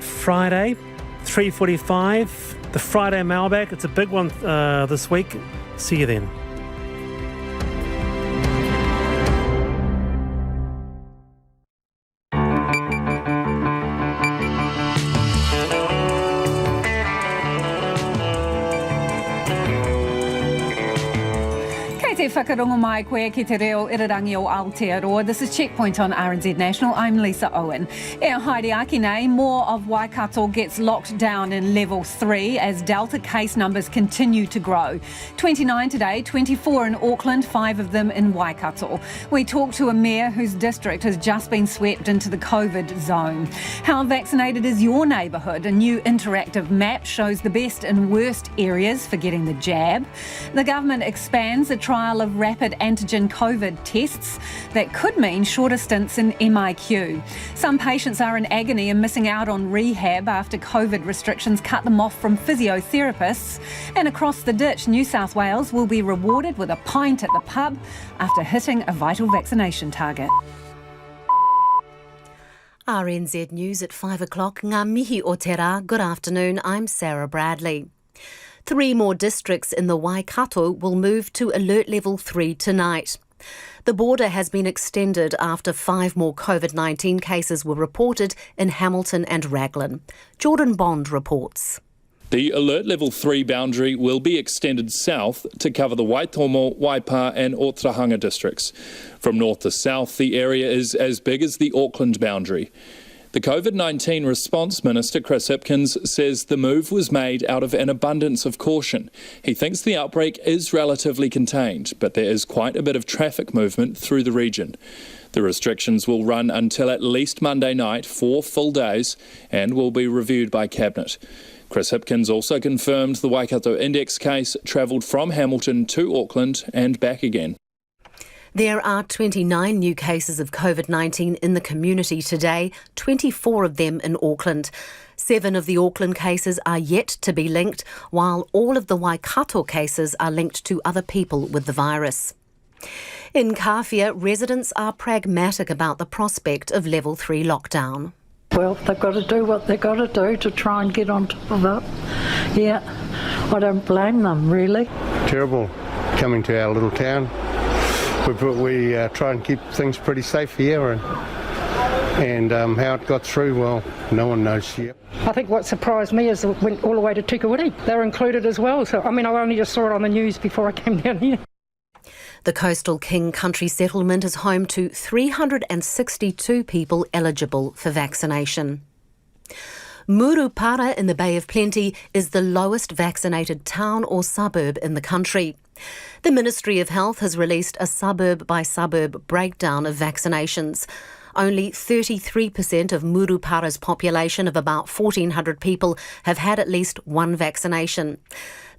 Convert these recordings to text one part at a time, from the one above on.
Friday, 3:45, the Friday mailbag. It's a big one this week. See you then. Whakarongo mai koe ki te reo irarangi o Aotearoa. This is Checkpoint on RNZ National. I'm Lisa Owen. E haere aki nei, more of Waikato gets locked down in level 3 as Delta case numbers continue to grow. 29 today, 24 in Auckland, 5 of them in Waikato. We talk to a mayor whose district has just been swept into the COVID zone. How vaccinated is your neighbourhood? A new interactive map shows the best and worst areas for getting the jab. The government expands the trial of rapid antigen COVID tests that could mean shorter stints in MIQ. Some patients are in agony and missing out on rehab after COVID restrictions cut them off from physiotherapists. And across the ditch, New South Wales will be rewarded with a pint at the pub after hitting a vital vaccination target. RNZ News at 5 o'clock. Ngā mihi o te rā. Good afternoon, I'm Sarah Bradley. 3 more districts in the Waikato will move to Alert Level 3 tonight. The border has been extended after 5 more COVID-19 cases were reported in Hamilton and Raglan. Jordan Bond reports. The Alert Level 3 boundary will be extended south to cover the Waitomo, Waipā and Otahanga districts. From north to south, the area is as big as the Auckland boundary. The COVID-19 response minister, Chris Hipkins, says the move was made out of an abundance of caution. He thinks the outbreak is relatively contained, but there is quite a bit of traffic movement through the region. The restrictions will run until at least Monday night, 4 full days, and will be reviewed by Cabinet. Chris Hipkins also confirmed the Waikato Index case travelled from Hamilton to Auckland and back again. There are 29 new cases of COVID-19 in the community today, 24 of them in Auckland. 7 of the Auckland cases are yet to be linked, while all of the Waikato cases are linked to other people with the virus. In Kawhia, residents are pragmatic about the prospect of Level 3 lockdown. Well, they've got to do what they've got to do to try and get on top of it. Yeah, I don't blame them, really. Terrible coming to our little town. We try and keep things pretty safe here, and how it got through, well, no one knows yet. I think what surprised me is it went all the way to Tukawiti. They're included as well, so I only just saw it on the news before I came down here. The coastal King Country settlement is home to 362 people eligible for vaccination. Murupara in the Bay of Plenty is the lowest vaccinated town or suburb in the country. The Ministry of Health has released a suburb-by-suburb breakdown of vaccinations. Only 33% of Murupara's population of about 1,400 people have had at least one vaccination.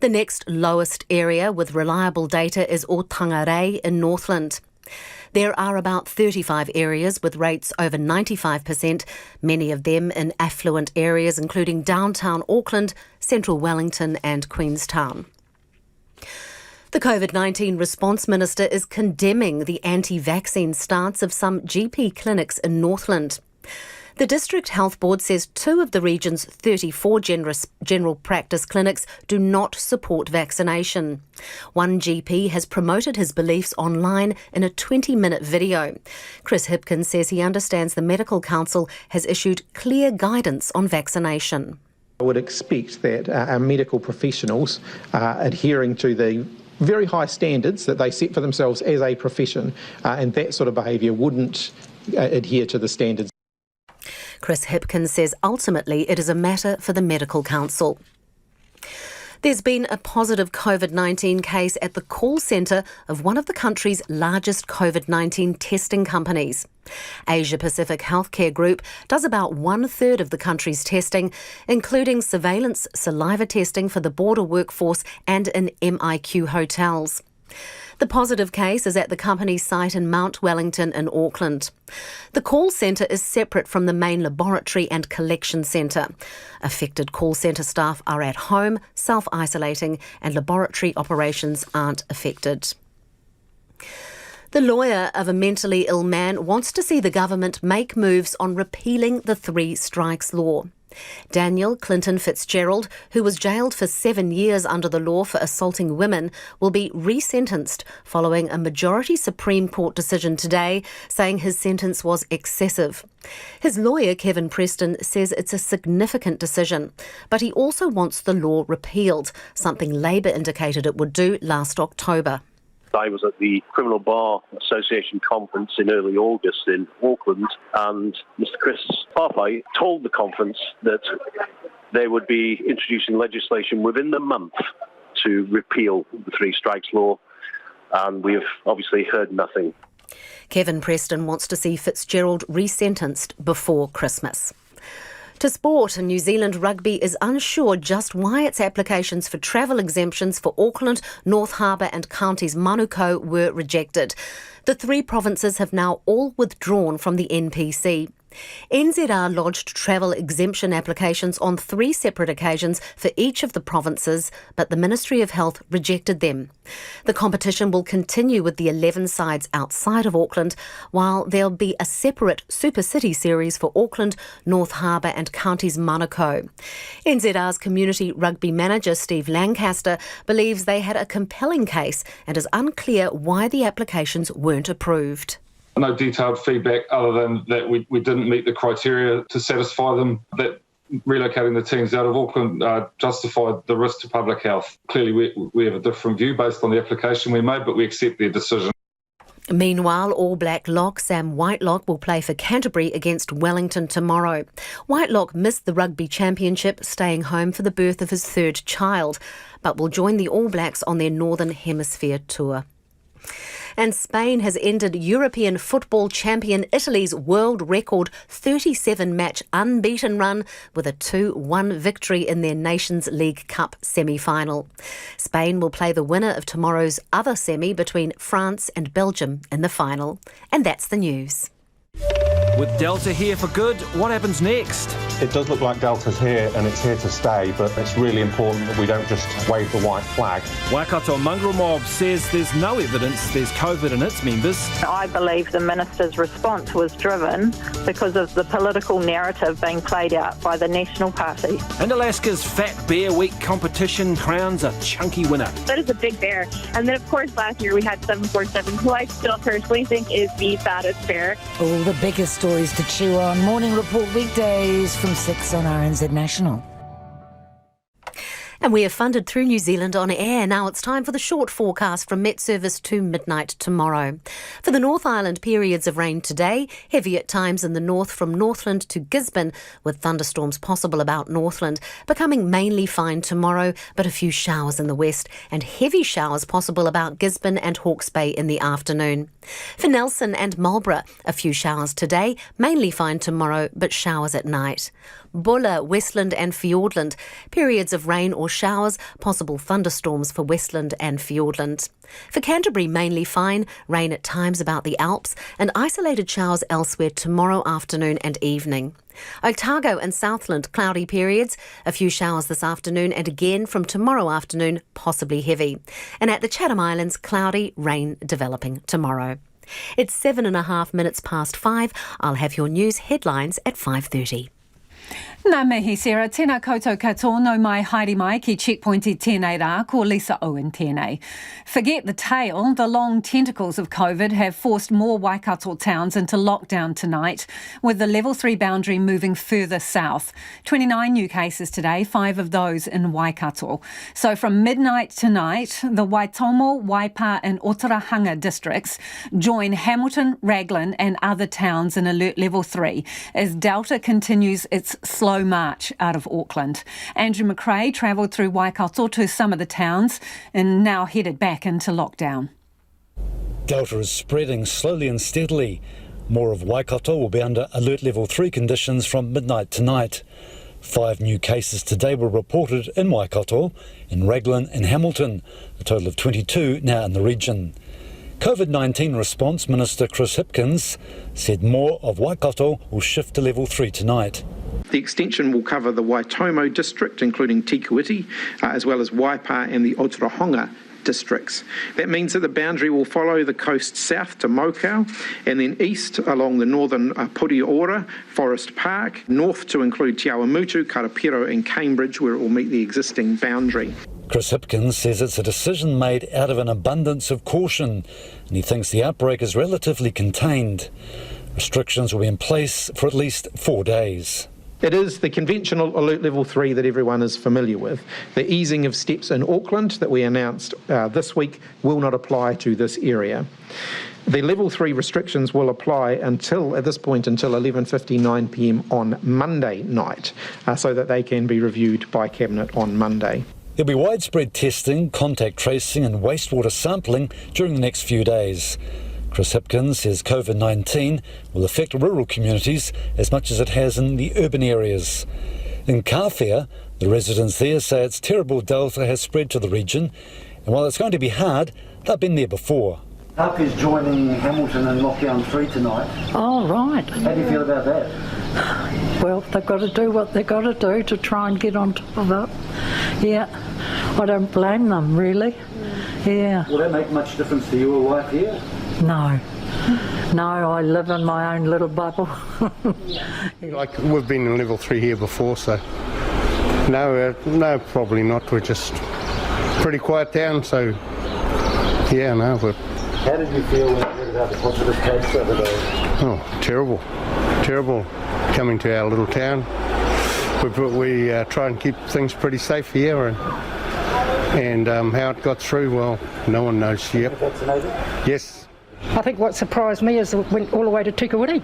The next lowest area with reliable data is Otangarei in Northland. There are about 35 areas with rates over 95%, many of them in affluent areas including downtown Auckland, central Wellington and Queenstown. The COVID-19 response minister is condemning the anti-vaccine stance of some GP clinics in Northland. The District Health Board says 2 of the region's 34 general practice clinics do not support vaccination. One GP has promoted his beliefs online in a 20-minute video. Chris Hipkins says he understands the Medical Council has issued clear guidance on vaccination. I would expect that our medical professionals are adhering to the very high standards that they set for themselves as a profession, and that sort of behaviour wouldn't adhere to the standards. Chris Hipkins says ultimately it is a matter for the Medical Council. There's been a positive COVID-19 case at the call centre of one of the country's largest COVID-19 testing companies. Asia Pacific Healthcare Group does about 1/3 of the country's testing, including surveillance, saliva testing for the border workforce and in MIQ hotels. The positive case is at the company's site in Mount Wellington in Auckland. The call centre is separate from the main laboratory and collection centre. Affected call centre staff are at home, self-isolating, and laboratory operations aren't affected. The lawyer of a mentally ill man wants to see the government make moves on repealing the 3 strikes law. Daniel Clinton Fitzgerald, who was jailed for 7 years under the law for assaulting women, will be resentenced following a majority Supreme Court decision today saying his sentence was excessive. His lawyer, Kevin Preston, says it's a significant decision, but he also wants the law repealed, something Labour indicated it would do last October. I was at the Criminal Bar Association conference in early August in Auckland, and Mr. Chris Parfai told the conference that they would be introducing legislation within the month to repeal the 3 strikes law, and we have obviously heard nothing. Kevin Preston wants to see Fitzgerald resentenced before Christmas. To sport, New Zealand Rugby is unsure just why its applications for travel exemptions for Auckland, North Harbour and Counties Manukau were rejected. The 3 provinces have now all withdrawn from the NPC. NZR lodged travel exemption applications on 3 separate occasions for each of the provinces, but the Ministry of Health rejected them. The competition will continue with the 11 sides outside of Auckland, while there'll be a separate Super City series for Auckland, North Harbour and Counties Manukau. NZR's community rugby manager Steve Lancaster believes they had a compelling case and is unclear why the applications weren't approved. No detailed feedback other than that we didn't meet the criteria to satisfy them, that relocating the teams out of Auckland justified the risk to public health. Clearly we have a different view based on the application we made, but we accept their decision. Meanwhile, All Black lock Sam Whitelock will play for Canterbury against Wellington tomorrow. Whitelock missed the rugby championship, staying home for the birth of his 3rd child, but will join the All Blacks on their Northern Hemisphere tour. And Spain has ended European football champion Italy's world record 37-match unbeaten run with a 2-1 victory in their Nations League Cup semi-final. Spain will play the winner of tomorrow's other semi between France and Belgium in the final. And that's the news. With Delta here for good, what happens next? It does look like Delta's here and it's here to stay, but it's really important that we don't just wave the white flag. Waikato mongrel mob says there's no evidence there's COVID in its members. I believe the minister's response was driven because of the political narrative being played out by the National Party. And Alaska's Fat Bear Week competition crowns a chunky winner. That is a big bear. And then, of course, last year we had 747, who I still personally think is the fattest bear. All the biggest stories to chew on. Morning Report weekdays from 6 on RNZ National. And we are funded through New Zealand On Air. Now it's time for the short forecast from Met Service to midnight tomorrow. For the North Island, periods of rain today, heavy at times in the north from Northland to Gisborne, with thunderstorms possible about Northland, becoming mainly fine tomorrow, but a few showers in the west, and heavy showers possible about Gisborne and Hawke's Bay in the afternoon. For Nelson and Marlborough, a few showers today, mainly fine tomorrow, but showers at night. Bulla, Westland and Fiordland, periods of rain or showers, possible thunderstorms for Westland and Fiordland. For Canterbury, mainly fine, rain at times about the Alps, and isolated showers elsewhere tomorrow afternoon and evening. Otago and Southland, cloudy periods, a few showers this afternoon and again from tomorrow afternoon, possibly heavy. And at the Chatham Islands, cloudy, rain developing tomorrow. It's 7.5 past 5. I'll have your news headlines at 5:30. Nā mihi Sarah, tēnā koutou katoa, no mai haere mai ki checkpoint I tēnei rā, ko Lisa Owen tēnei. Forget the tail, the long tentacles of COVID have forced more Waikato towns into lockdown tonight, with the level 3 boundary moving further south. 29 new cases today, 5 of those in Waikato. So from midnight tonight, the Waitomo, Waipā and Otorohanga districts join Hamilton, Raglan and other towns in alert level 3 as Delta continues its slow march out of Auckland. Andrew McRae travelled through Waikato to some of the towns and now headed back into lockdown. Delta is spreading slowly and steadily. More of Waikato will be under alert level 3 conditions from midnight tonight. 5 new cases today were reported in Waikato, in Raglan and Hamilton, a total of 22 now in the region. COVID-19 response Minister Chris Hipkins said more of Waikato will shift to level 3 tonight. The extension will cover the Waitomo district, including Tikuiti, as well as Waipā and the Otorohanga districts. That means that the boundary will follow the coast south to Mokau and then east along the northern Puriora, Forest Park, north to include Te Awamutu, Karapiro and Cambridge, where it will meet the existing boundary. Chris Hipkins says it's a decision made out of an abundance of caution, and he thinks the outbreak is relatively contained. Restrictions will be in place for at least 4 days. It is the conventional alert level 3 that everyone is familiar with. The easing of steps in Auckland that we announced this week will not apply to this area. The level 3 restrictions will apply until 11:59 p.m. on Monday night, so that they can be reviewed by Cabinet on Monday. There'll be widespread testing, contact tracing and wastewater sampling during the next few days. Chris Hipkins says COVID-19 will affect rural communities as much as it has in the urban areas. In Kawhia, the residents there say its terrible Delta has spread to the region, and while it's going to be hard, they've been there before. Harper's joining Hamilton in lockdown 3 tonight. Oh, right. How do you feel about that? Well, they've got to do what they've got to do to try and get on top of it. Yeah, I don't blame them, really. Yeah. Will that make much difference to your life here? No, I live in my own little bubble. Like, we've been in level 3 here before, so no, probably not. We're just pretty quiet down, so yeah, no. How did you feel when you heard about the positive case the other day? Oh, terrible coming to our little town. We try and keep things pretty safe here, and how it got through, well, no one knows yet. Vaccinated? Yes. I think what surprised me is it went all the way to Tikawiti.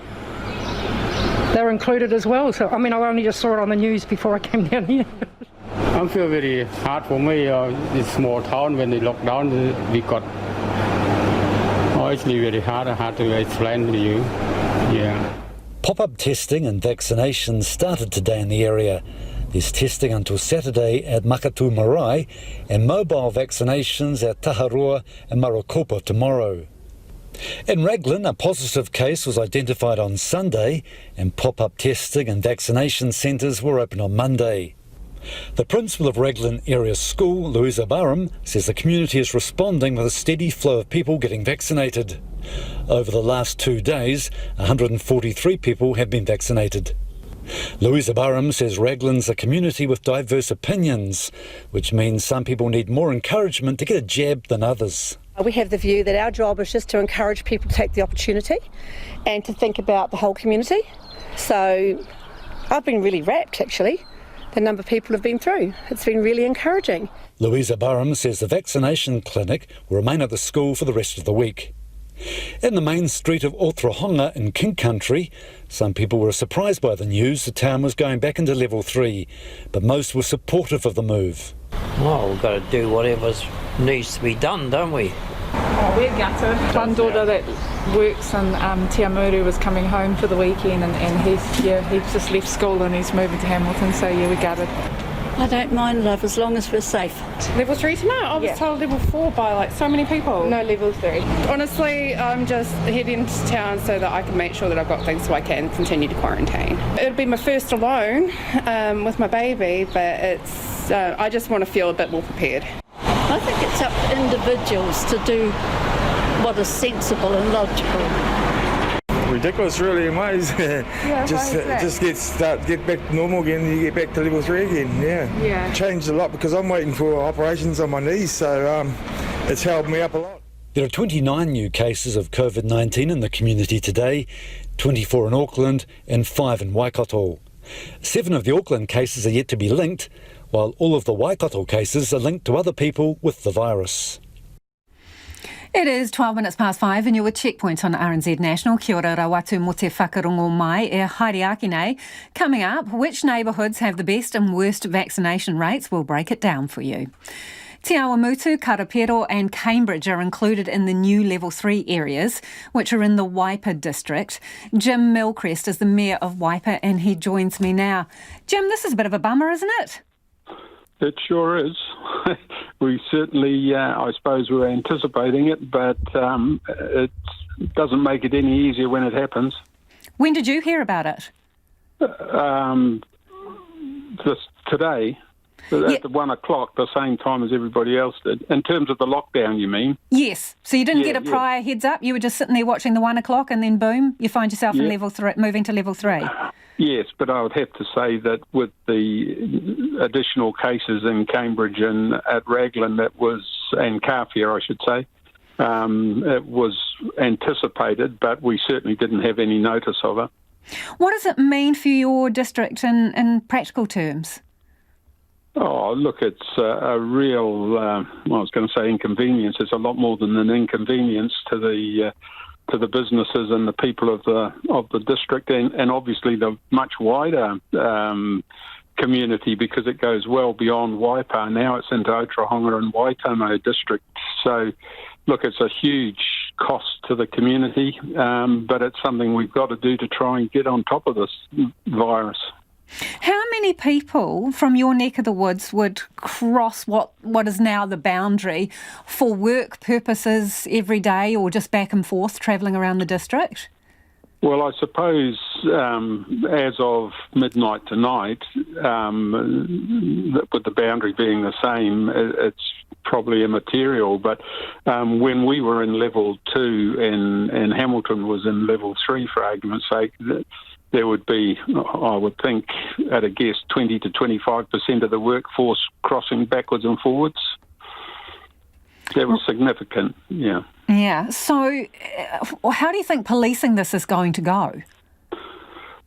They're included as well, so I only just saw it on the news before I came down here. I feel very hard for me. This small town, when they locked down, we got actually very hard to explain to you. Yeah. Pop-up testing and vaccinations started today in the area. There's testing until Saturday at Makatu Marae and mobile vaccinations at Taharua and Marakopa tomorrow. In Raglan, a positive case was identified on Sunday and pop-up testing and vaccination centres were open on Monday. The principal of Raglan Area School, Louisa Barham, says the community is responding with a steady flow of people getting vaccinated. Over the last 2 days, 143 people have been vaccinated. Louisa Barham says Raglan's a community with diverse opinions, which means some people need more encouragement to get a jab than others. We have the view that our job is just to encourage people to take the opportunity and to think about the whole community. So I've been really rapt, actually, the number of people have been through. It's been really encouraging. Louisa Barham says the vaccination clinic will remain at the school for the rest of the week. In the main street of Otorohanga in King Country, some people were surprised by the news the town was going back into level 3, but most were supportive of the move. Well, we've got to do whatever needs to be done, don't we? Oh, we're gutted. One daughter that works in Te Amuru was coming home for the weekend and he's just left school and he's moving to Hamilton, so yeah, we're gutted. I don't mind, love, as long as we're safe. Level 3 tonight? I was told level 4 by so many people. No, level 3. Honestly, I'm just heading to town so that I can make sure that I've got things so I can continue to quarantine. It'll be my first alone with my baby, but it's I just want to feel a bit more prepared. I think it's up to individuals to do what is sensible and logical. Ridiculous, really, mate. Just get back to normal again, you get back to level 3 again. Yeah. Changed a lot because I'm waiting for operations on my knees, so it's held me up a lot. There are 29 new cases of COVID-19 in the community today, 24 in Auckland and 5 in Waikato. 7 of the Auckland cases are yet to be linked, while all of the Waikato cases are linked to other people with the virus. It is 12 minutes past 5 and you're with Checkpoint on RNZ National. Kia ora rawatu mo te whakarongo mai e haere ake nei. Coming up, which neighbourhoods have the best and worst vaccination rates? We'll break it down for you. Te Awamutu, Karapiro and Cambridge are included in the new level 3 areas, which are in the Waipā District. Jim Milcrest is the Mayor of Waipa and he joins me now. Jim, this is a bit of a bummer, isn't it? It sure is. We certainly, I suppose, were anticipating it, but it doesn't make it any easier when it happens. When did you hear about it? Just today. At the 1 o'clock, the same time as everybody else did. In terms of the lockdown, you mean? Yes. So you didn't get a prior heads up? You were just sitting there watching the 1 o'clock and then boom, you find yourself in level 3, moving to level 3? Yes, but I would have to say that with the additional cases in Cambridge and at Raglan, and Carfair, I should say, it was anticipated, but we certainly didn't have any notice of it. What does it mean for your district in practical terms? Oh, look, it's a real, I was going to say inconvenience. It's a lot more than an inconvenience to the businesses and the people of the district, and obviously the much wider community, because it goes well beyond Waipa. Now it's into Otaronga and Waipā District. So, look, it's a huge cost to the community, but it's something we've got to do to try and get on top of this virus. How many people from your neck of the woods would cross what is now the boundary for work purposes every day, or just back and forth travelling around the district? Well, I suppose as of midnight tonight, with the boundary being the same, it's probably immaterial. But when we were in level 2 and Hamilton was in level 3, for argument's sake, there would be, I would think, at a guess, 20 to 25% of the workforce crossing backwards and forwards. That was significant, yeah. Yeah. So how do you think policing this is going to go?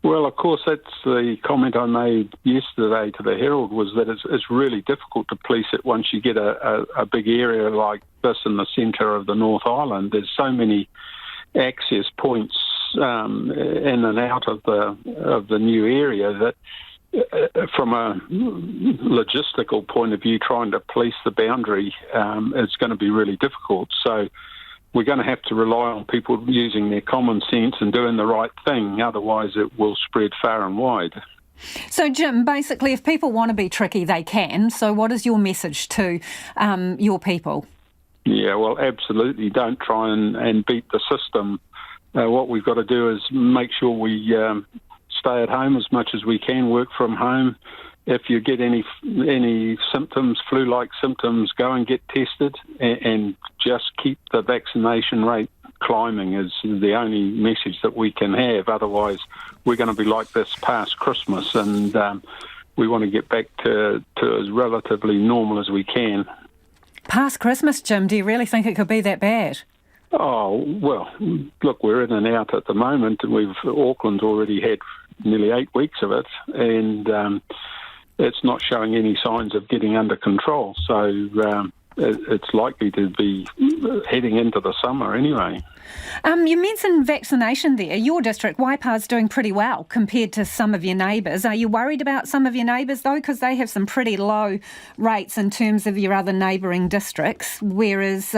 Well, of course, that's the comment I made yesterday to the Herald, was that it's really difficult to police it once you get a big area like this in the centre of the North Island. There's so many access points in and out of the new area that from a logistical point of view, trying to police the boundary is going to be really difficult. So we're going to have to rely on people using their common sense and doing the right thing. Otherwise, it will spread far and wide. So, Jim, basically, if people want to be tricky, they can. So what is your message to your people? Yeah, well, absolutely. Don't try and beat the system. What we've got to do is make sure we stay at home as much as we can, work from home. If you get any symptoms, flu-like symptoms, go and get tested and just keep the vaccination rate climbing is the only message that we can have. Otherwise, we're going to be like this past Christmas, and we want to get back to as relatively normal as we can. Past Christmas, Jim, do you really think it could be that bad? Oh, well, look, we're in and out at the moment. Auckland's already had nearly 8 weeks of it, and it's not showing any signs of getting under control. So it's likely to be heading into the summer anyway. You mentioned vaccination there. Your district, Waipa's doing pretty well compared to some of your neighbours. Are you worried about some of your neighbours, though? Because they have some pretty low rates in terms of your other neighbouring districts, whereas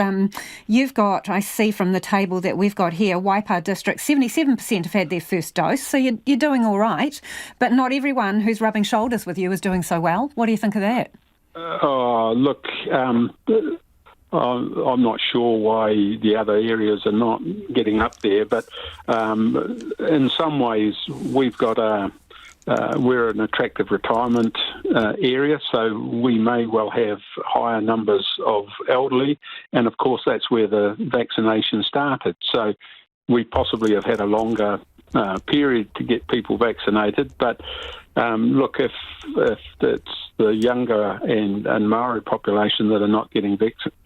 you've got, I see from the table that we've got here, Waipā District, 77% have had their first dose, so you're doing all right, but not everyone who's rubbing shoulders with you is doing so well. What do you think of that? Look, I'm not sure why the other areas are not getting up there, but in some ways we've got we're an attractive retirement area, so we may well have higher numbers of elderly, and of course that's where the vaccination started. So we possibly have had a longer period to get people vaccinated, but look, if it's the younger and Maori population that are not getting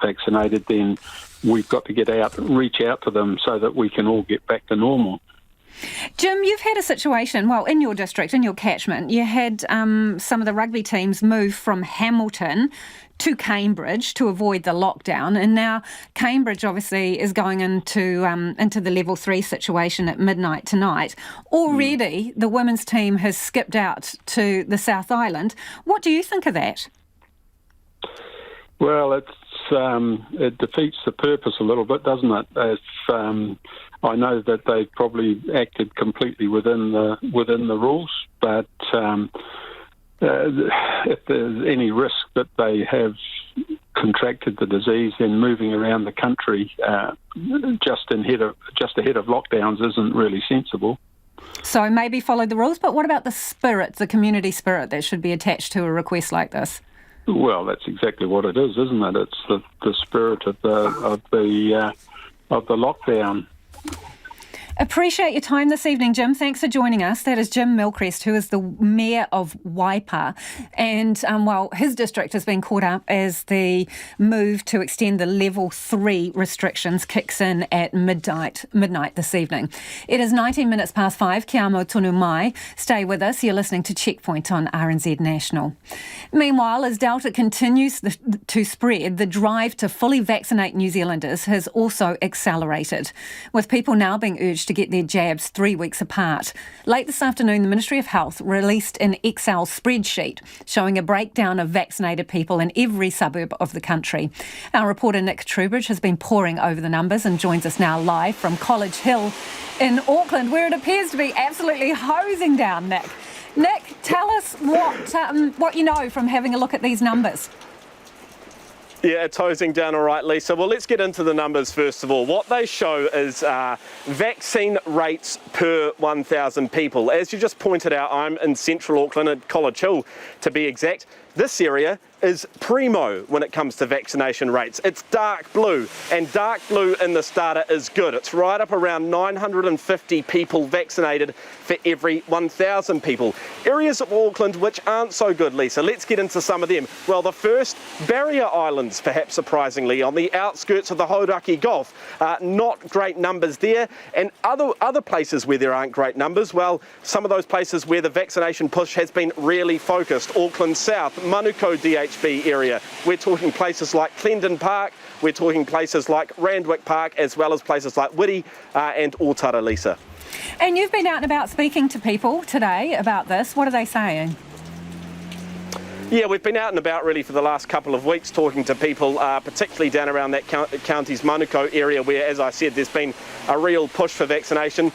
vaccinated, then we've got to get out and reach out to them so that we can all get back to normal. Jim, you've had a situation, well, in your district, in your catchment, you had some of the rugby teams move from Hamilton to Cambridge to avoid the lockdown, and now Cambridge obviously is going into the level 3 situation at midnight tonight. Already the women's team has skipped out to the South Island. What do you think of that? Well, it defeats the purpose a little bit, doesn't it? I know that they probably acted completely within the rules, but if there's any risk that they have contracted the disease, then moving around the country just ahead of lockdowns isn't really sensible. So maybe follow the rules, but what about the spirit, the community spirit that should be attached to a request like this? Well, that's exactly what it is, isn't it? It's the spirit of the lockdown. Appreciate your time this evening, Jim. Thanks for joining us. That is Jim Milcrest, who is the Mayor of Waipā. And, his district has been caught up as the move to extend the level 3 restrictions kicks in at midnight this evening. It is 19 minutes past 5. Kia amo tonu mai. Stay with us. You're listening to Checkpoint on RNZ National. Meanwhile, as Delta continues to spread, the drive to fully vaccinate New Zealanders has also accelerated, with people now being urged to get their jabs 3 weeks apart. Late this afternoon, the Ministry of Health released an Excel spreadsheet showing a breakdown of vaccinated people in every suburb of the country. Our reporter Nick Trubridge has been poring over the numbers and joins us now live from College Hill in Auckland, where it appears to be absolutely hosing down, Nick. Nick, tell us what you know from having a look at these numbers. Yeah, it's hosing down all right, Lisa. Well, let's get into the numbers first of all. What they show is vaccine rates per 1,000 people. As you just pointed out, I'm in central Auckland at College Hill, to be exact. This area is primo when it comes to vaccination rates. It's dark blue, and dark blue in this data is good. It's right up around 950 people vaccinated for every 1,000 people. Areas of Auckland which aren't so good, Lisa. Let's get into some of them. Well, the first, Barrier Islands, perhaps surprisingly, on the outskirts of the Hauraki Gulf. Not great numbers there. And other places where there aren't great numbers, well, some of those places where the vaccination push has been really focused. Auckland South, Manukau DHB area. We're talking places like Clendon Park, we're talking places like Randwick Park, as well as places like Whitty and Otara, Lisa. And you've been out and about speaking to people today about this. What are they saying? Yeah, we've been out and about really for the last couple of weeks talking to people, particularly down around that county's Manukau area where, as I said, there's been a real push for vaccination.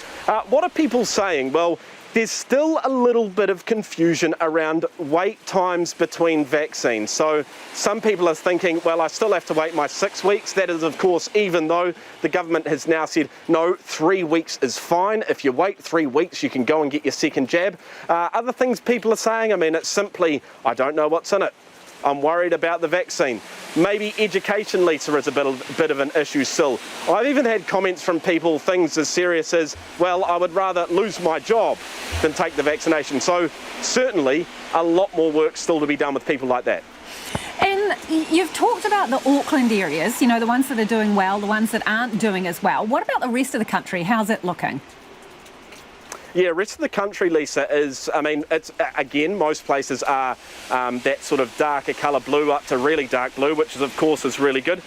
What are people saying? Well, there's still a little bit of confusion around wait times between vaccines. So some people are thinking, well, I still have to wait my 6 weeks. That is, of course, even though the government has now said, no, 3 weeks is fine. If you wait 3 weeks, you can go and get your second jab. Other things people are saying, I mean, it's simply, I don't know what's in it. I'm worried about the vaccine. Maybe education, Lisa, is a bit of an issue still. I've even had comments from people, things as serious as, well, I would rather lose my job than take the vaccination. So certainly a lot more work still to be done with people like that. And you've talked about the Auckland areas, you know, the ones that are doing well, the ones that aren't doing as well. What about the rest of the country? How's it looking? Yeah, rest of the country, Lisa, is, I mean, it's, again, most places are that sort of darker colour blue up to really dark blue, which is, of course, is really good.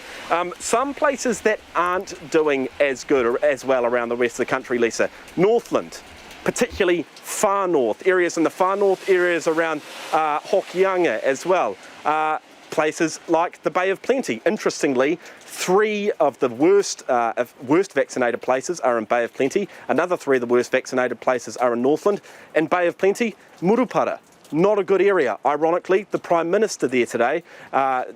Some places that aren't doing as good or as well around the rest of the country, Lisa. Northland, particularly far north, areas in the far north, areas around Hokianga as well. Places like the Bay of Plenty. Interestingly, 3 of the worst vaccinated places are in Bay of Plenty. Another 3 of the worst vaccinated places are in Northland. And Bay of Plenty, Murupara. Not a good area. Ironically, the Prime Minister there today,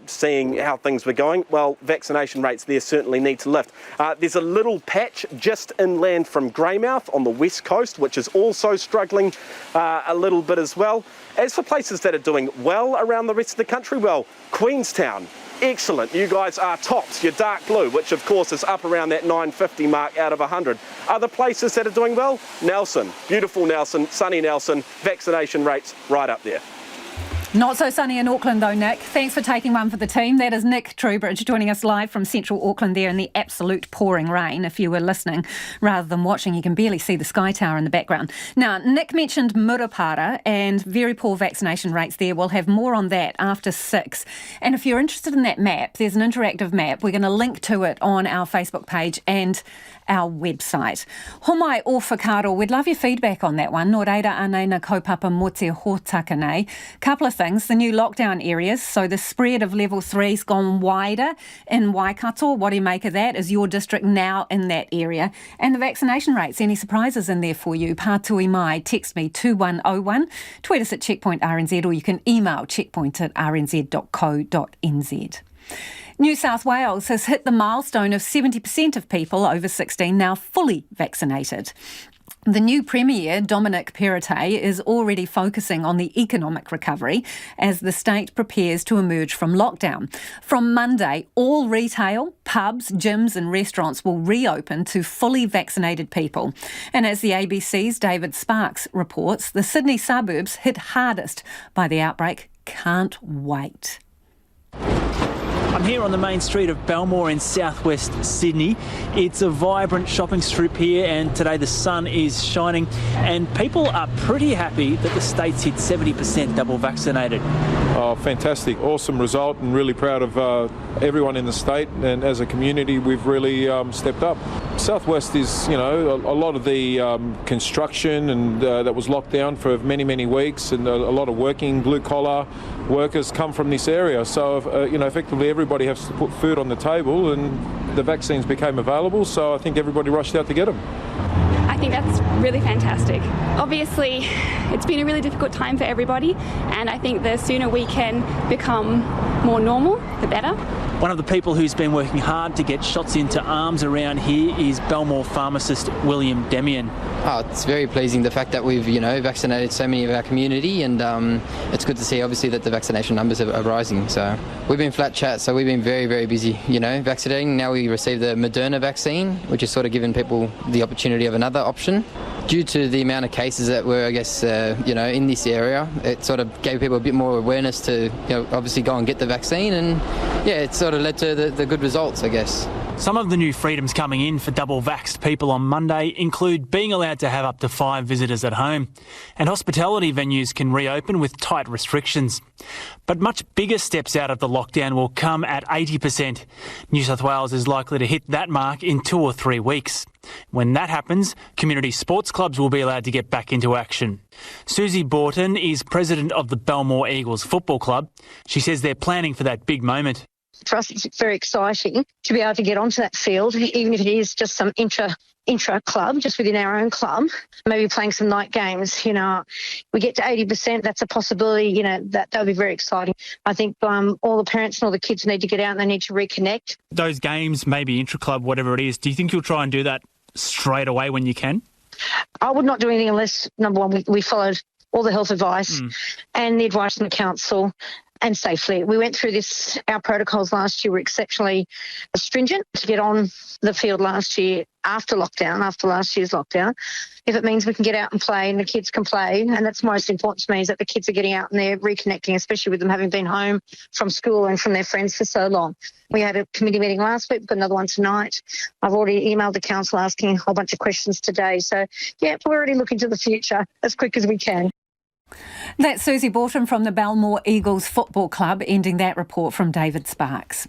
seeing how things were going, well, vaccination rates there certainly need to lift. There's a little patch just inland from Greymouth on the west coast, which is also struggling a little bit as well. As for places that are doing well around the rest of the country, well, Queenstown, excellent. You guys are tops. You're dark blue, which of course is up around that 950 mark out of 100. Other places that are doing well, Nelson, beautiful Nelson, sunny Nelson, vaccination rates right up there. Not so sunny in Auckland though, Nick. Thanks for taking one for the team. That is Nick Trubridge joining us live from central Auckland there in the absolute pouring rain. If you were listening rather than watching, you can barely see the Sky Tower in the background. Now, Nick mentioned Murupara and very poor vaccination rates there. We'll have more on that after 6. And if you're interested in that map, there's an interactive map. We're going to link to it on our Facebook page and our website. Homai o whakaaro, we'd love your feedback on that one. Nō reira anei na kaupapa mo te hōtaka nei. Couple of things, the new lockdown areas, so the spread of level 3's gone wider in Waikato. What do you make of that? Is your district now in that area? And the vaccination rates, any surprises in there for you? Pātui mai, text me 2101, tweet us at Checkpoint RNZ, or you can email checkpoint@rnz.co.nz. New South Wales has hit the milestone of 70% of people over 16 now fully vaccinated. The new Premier, Dominic Perrottet, is already focusing on the economic recovery as the state prepares to emerge from lockdown. From Monday, all retail, pubs, gyms and restaurants will reopen to fully vaccinated people. And as the ABC's David Sparks reports, the Sydney suburbs hit hardest by the outbreak can't wait. I'm here on the main street of Belmore in southwest Sydney. It's a vibrant shopping strip here, and today the sun is shining and people are pretty happy that the state's hit 70% double vaccinated. Oh, fantastic. Awesome result, and really proud of everyone in the state, and as a community we've really stepped up. Southwest is, a lot of the construction and that was locked down for many weeks, and a lot of working blue-collar workers come from this area. So, effectively everybody has to put food on the table, and the vaccines became available, so I think everybody rushed out to get them. I think that's really fantastic. Obviously, it's been a really difficult time for everybody, and I think the sooner we can become more normal, the better. One of the people who's been working hard to get shots into arms around here is Belmore pharmacist William Demian. Oh, it's very pleasing, the fact that we've, vaccinated so many of our community, and it's good to see, obviously, that the vaccination numbers are rising. So we've been flat chat, so we've been very busy, vaccinating. Now we received the Moderna vaccine, which has sort of given people the opportunity of another option. Due to the amount of cases that were, I guess, in this area, it sort of gave people a bit more awareness to, obviously go and get the vaccine, and it sort of led to the good results, I guess. Some of the new freedoms coming in for double-vaxxed people on Monday include being allowed to have up to 5 visitors at home, and hospitality venues can reopen with tight restrictions. But much bigger steps out of the lockdown will come at 80%. New South Wales is likely to hit that mark in 2 or 3 weeks. When that happens, community sports clubs will be allowed to get back into action. Susie Borton is president of the Belmore Eagles Football Club. She says they're planning for that big moment. For us, it's very exciting to be able to get onto that field, even if it is just some intra-club, just within our own club, maybe playing some night games. We get to 80%, that's a possibility, that would be very exciting. I think all the parents and all the kids need to get out and they need to reconnect. Those games, maybe intra-club, whatever it is, do you think you'll try and do that straight away when you can? I would not do anything unless, number one, we followed all the health advice and the advice from the council, and safely. We went through this, our protocols last year were exceptionally stringent to get on the field last year after last year's lockdown. If it means we can get out and play and the kids can play, and that's most important to me, is that the kids are getting out and they're reconnecting, especially with them having been home from school and from their friends for so long. We had a committee meeting last week, we've got another one tonight. I've already emailed the council asking a whole bunch of questions today. So, we're already looking to the future as quick as we can. That's Susie Borton from the Belmore Eagles Football Club, ending that report from David Sparks.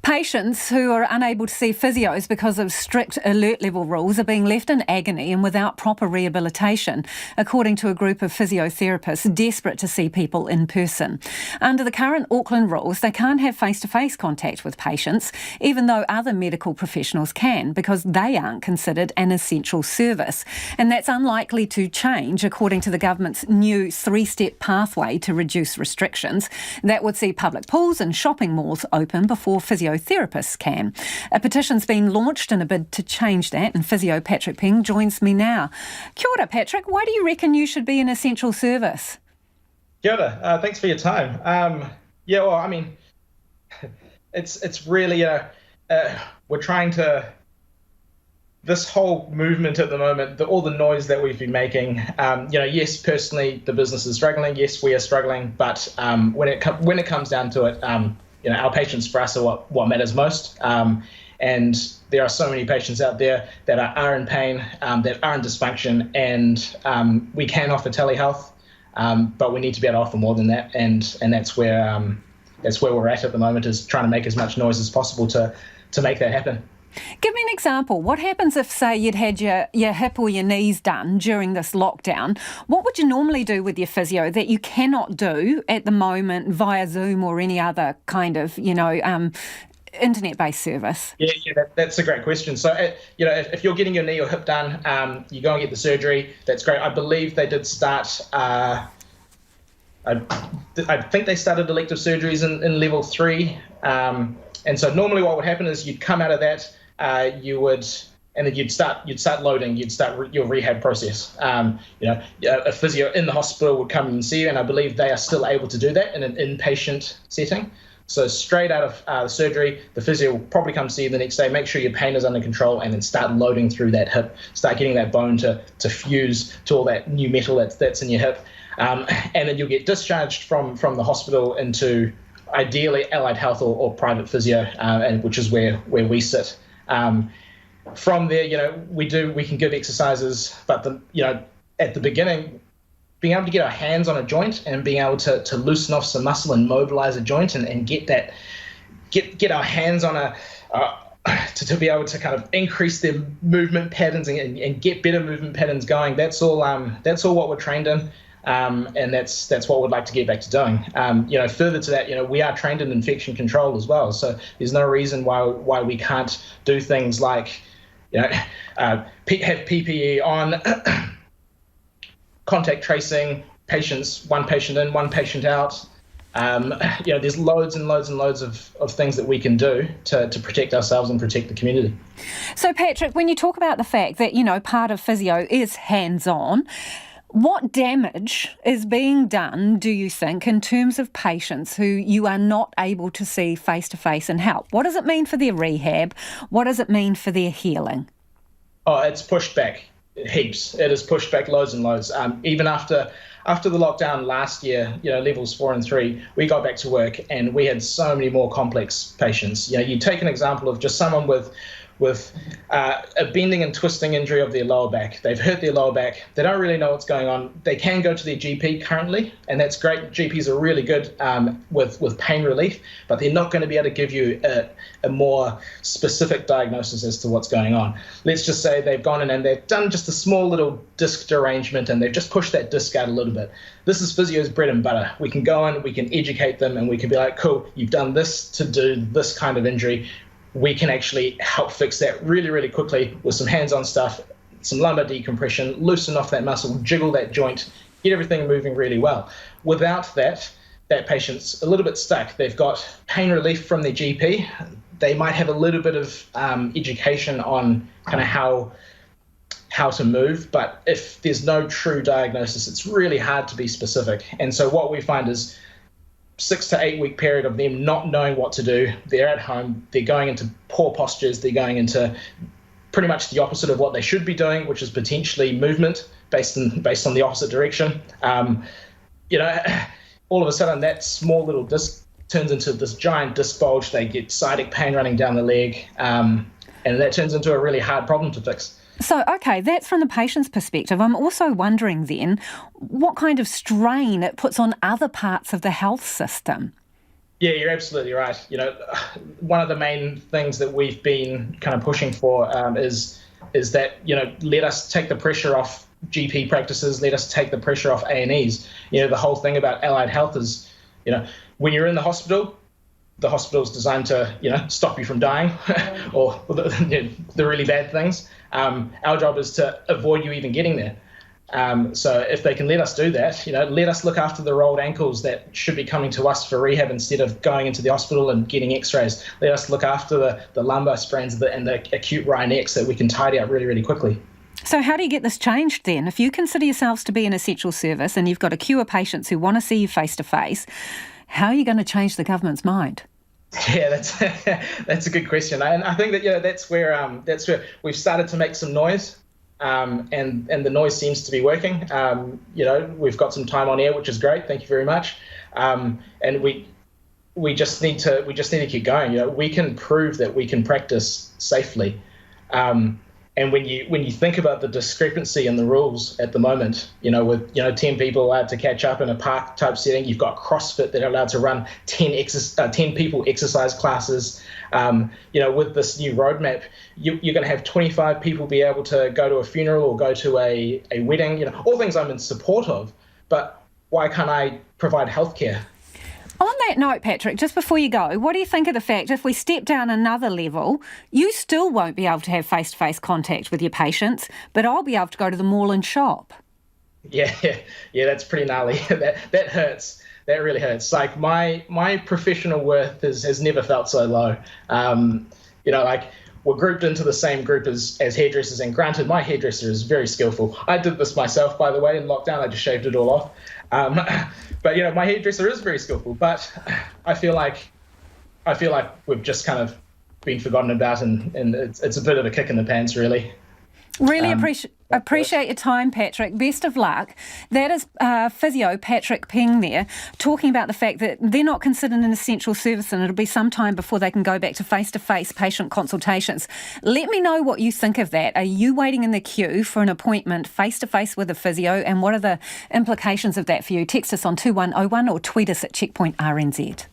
Patients who are unable to see physios because of strict alert level rules are being left in agony and without proper rehabilitation, according to a group of physiotherapists desperate to see people in person. Under the current Auckland rules, they can't have face-to-face contact with patients, even though other medical professionals can, because they aren't considered an essential service. And that's unlikely to change, according to the government's new 3-step pathway to reduce restrictions. That would see public pools and shopping malls open before physiotherapists can. A petition's been launched in a bid to change that, and physio Patrick Ping joins me now. Kia ora, Patrick. Why do you reckon you should be an essential service? Kia ora. Thanks for your time. It's really we're trying to. This whole movement at the moment, all the noise that we've been making, yes, personally the business is struggling. Yes, we are struggling, but when it comes down to it, our patients for us are what matters most. And there are so many patients out there that are in pain, that are in dysfunction, and we can offer telehealth, but we need to be able to offer more than that. And that's where we're at the moment, is trying to make as much noise as possible to make that happen. Give me an example. What happens if, say, you'd had your hip or your knees done during this lockdown? What would you normally do with your physio that you cannot do at the moment via Zoom or any other kind of, internet-based service? Yeah, that's a great question. So, if you're getting your knee or hip done, you go and get the surgery. That's great. I believe they did start. I think they started elective surgeries in level 3. And so normally what would happen is you'd come out of that, you would and then you'd start loading, you'd start your rehab process. A physio in the hospital would come and see you, and I believe they are still able to do that in an inpatient setting. So straight out of the surgery, the physio will probably come see you the next day, make sure your pain is under control, and then start loading through that hip, start getting that bone to fuse to all that new metal that's in your hip. And then you'll get discharged from the hospital into ideally allied health or private physio, and which is where we sit. From there, we can give exercises, but at the beginning, being able to get our hands on a joint and being able to loosen off some muscle and mobilize a joint and get our hands on to be able to kind of increase their movement patterns and get better movement patterns going. That's all what we're trained in. And that's what we'd like to get back to doing. Further to that, we are trained in infection control as well. So there's no reason why we can't do things like, have PPE on, contact tracing patients, one patient in, one patient out. There's loads and loads and loads of things that we can do to protect ourselves and protect the community. So Patrick, when you talk about the fact that, part of physio is hands-on, what damage is being done, do you think, in terms of patients who you are not able to see face-to-face and help? What does it mean for their rehab? What does it mean for their healing? Oh, it's pushed back heaps. It has pushed back loads and loads. Even after the lockdown last year, levels 4 and 3, we got back to work and we had so many more complex patients. You take an example of just someone with a bending and twisting injury of their lower back. They've hurt their lower back. They don't really know what's going on. They can go to their GP currently, and that's great. GPs are really good with pain relief, but they're not going to be able to give you a more specific diagnosis as to what's going on. Let's just say they've gone in and they've done just a small little disc derangement and they've just pushed that disc out a little bit. This is physio's bread and butter. We can go in, we can educate them, and we can be like, cool, you've done this to do this kind of injury. We can actually help fix that really, really quickly with some hands-on stuff, some lumbar decompression, loosen off that muscle, jiggle that joint, get everything moving really well. Without that patient's a little bit stuck. They've got pain relief from their GP. They might have a little bit of education on kind of how to move, but if there's no true diagnosis, it's really hard to be specific. And so what we find is 6 to 8 week period of them not knowing what to do. They're at home, they're going into poor postures, they're going into pretty much the opposite of what they should be doing, which is potentially movement based on the opposite direction. All of a sudden that small little disc turns into this giant disc bulge. They get sciatic pain running down the leg, and that turns into a really hard problem to fix. So, okay, that's from the patient's perspective. I'm also wondering then what kind of strain it puts on other parts of the health system. Yeah, you're absolutely right. One of the main things that we've been kind of pushing for is that, let us take the pressure off GP practices, let us take the pressure off A&Es. The whole thing about allied health is, when you're in the hospital's designed to, stop you from dying or the really bad things. Our job is to avoid you even getting there. So if they can let us do that, let us look after the rolled ankles that should be coming to us for rehab instead of going into the hospital and getting x-rays. Let us look after the lumbar sprains and the acute wry necks that we can tidy up really, really quickly. So how do you get this changed then? If you consider yourselves to be an essential service and you've got a queue of patients who want to see you face to face, how are you going to change the government's mind? Yeah, that's a good question, and I think that that's where we've started to make some noise, and the noise seems to be working. We've got some time on air, which is great. Thank you very much. And we just need to keep going. We can prove that we can practice safely. And when you think about the discrepancy in the rules at the moment, with 10 people allowed to catch up in a park type setting, you've got CrossFit that are allowed to run 10 people exercise classes. With this new roadmap, you're going to have 25 people be able to go to a funeral or go to a wedding. All things I'm in support of, but why can't I provide healthcare? On that note, Patrick, just before you go, what do you think of the fact if we step down another level, you still won't be able to have face-to-face contact with your patients, but I'll be able to go to the mall and shop? Yeah, that's pretty gnarly. That hurts. That really hurts. Like my professional worth has never felt so low. were grouped into the same group as hairdressers, and granted, my hairdresser is very skillful. I did this myself, by the way, in lockdown. I just shaved it all off. But my hairdresser is very skillful. But I feel like we've just kind of been forgotten about, and it's a bit of a kick in the pants, really. Really appreciate your time, Patrick. Best of luck. That is Physio Patrick Peng there, talking about the fact that they're not considered an essential service and it'll be some time before they can go back to face-to-face patient consultations. Let me know what you think of that. Are you waiting in the queue for an appointment face-to-face with a physio, and what are the implications of that for you? Text us on 2101 or tweet us at Checkpoint RNZ.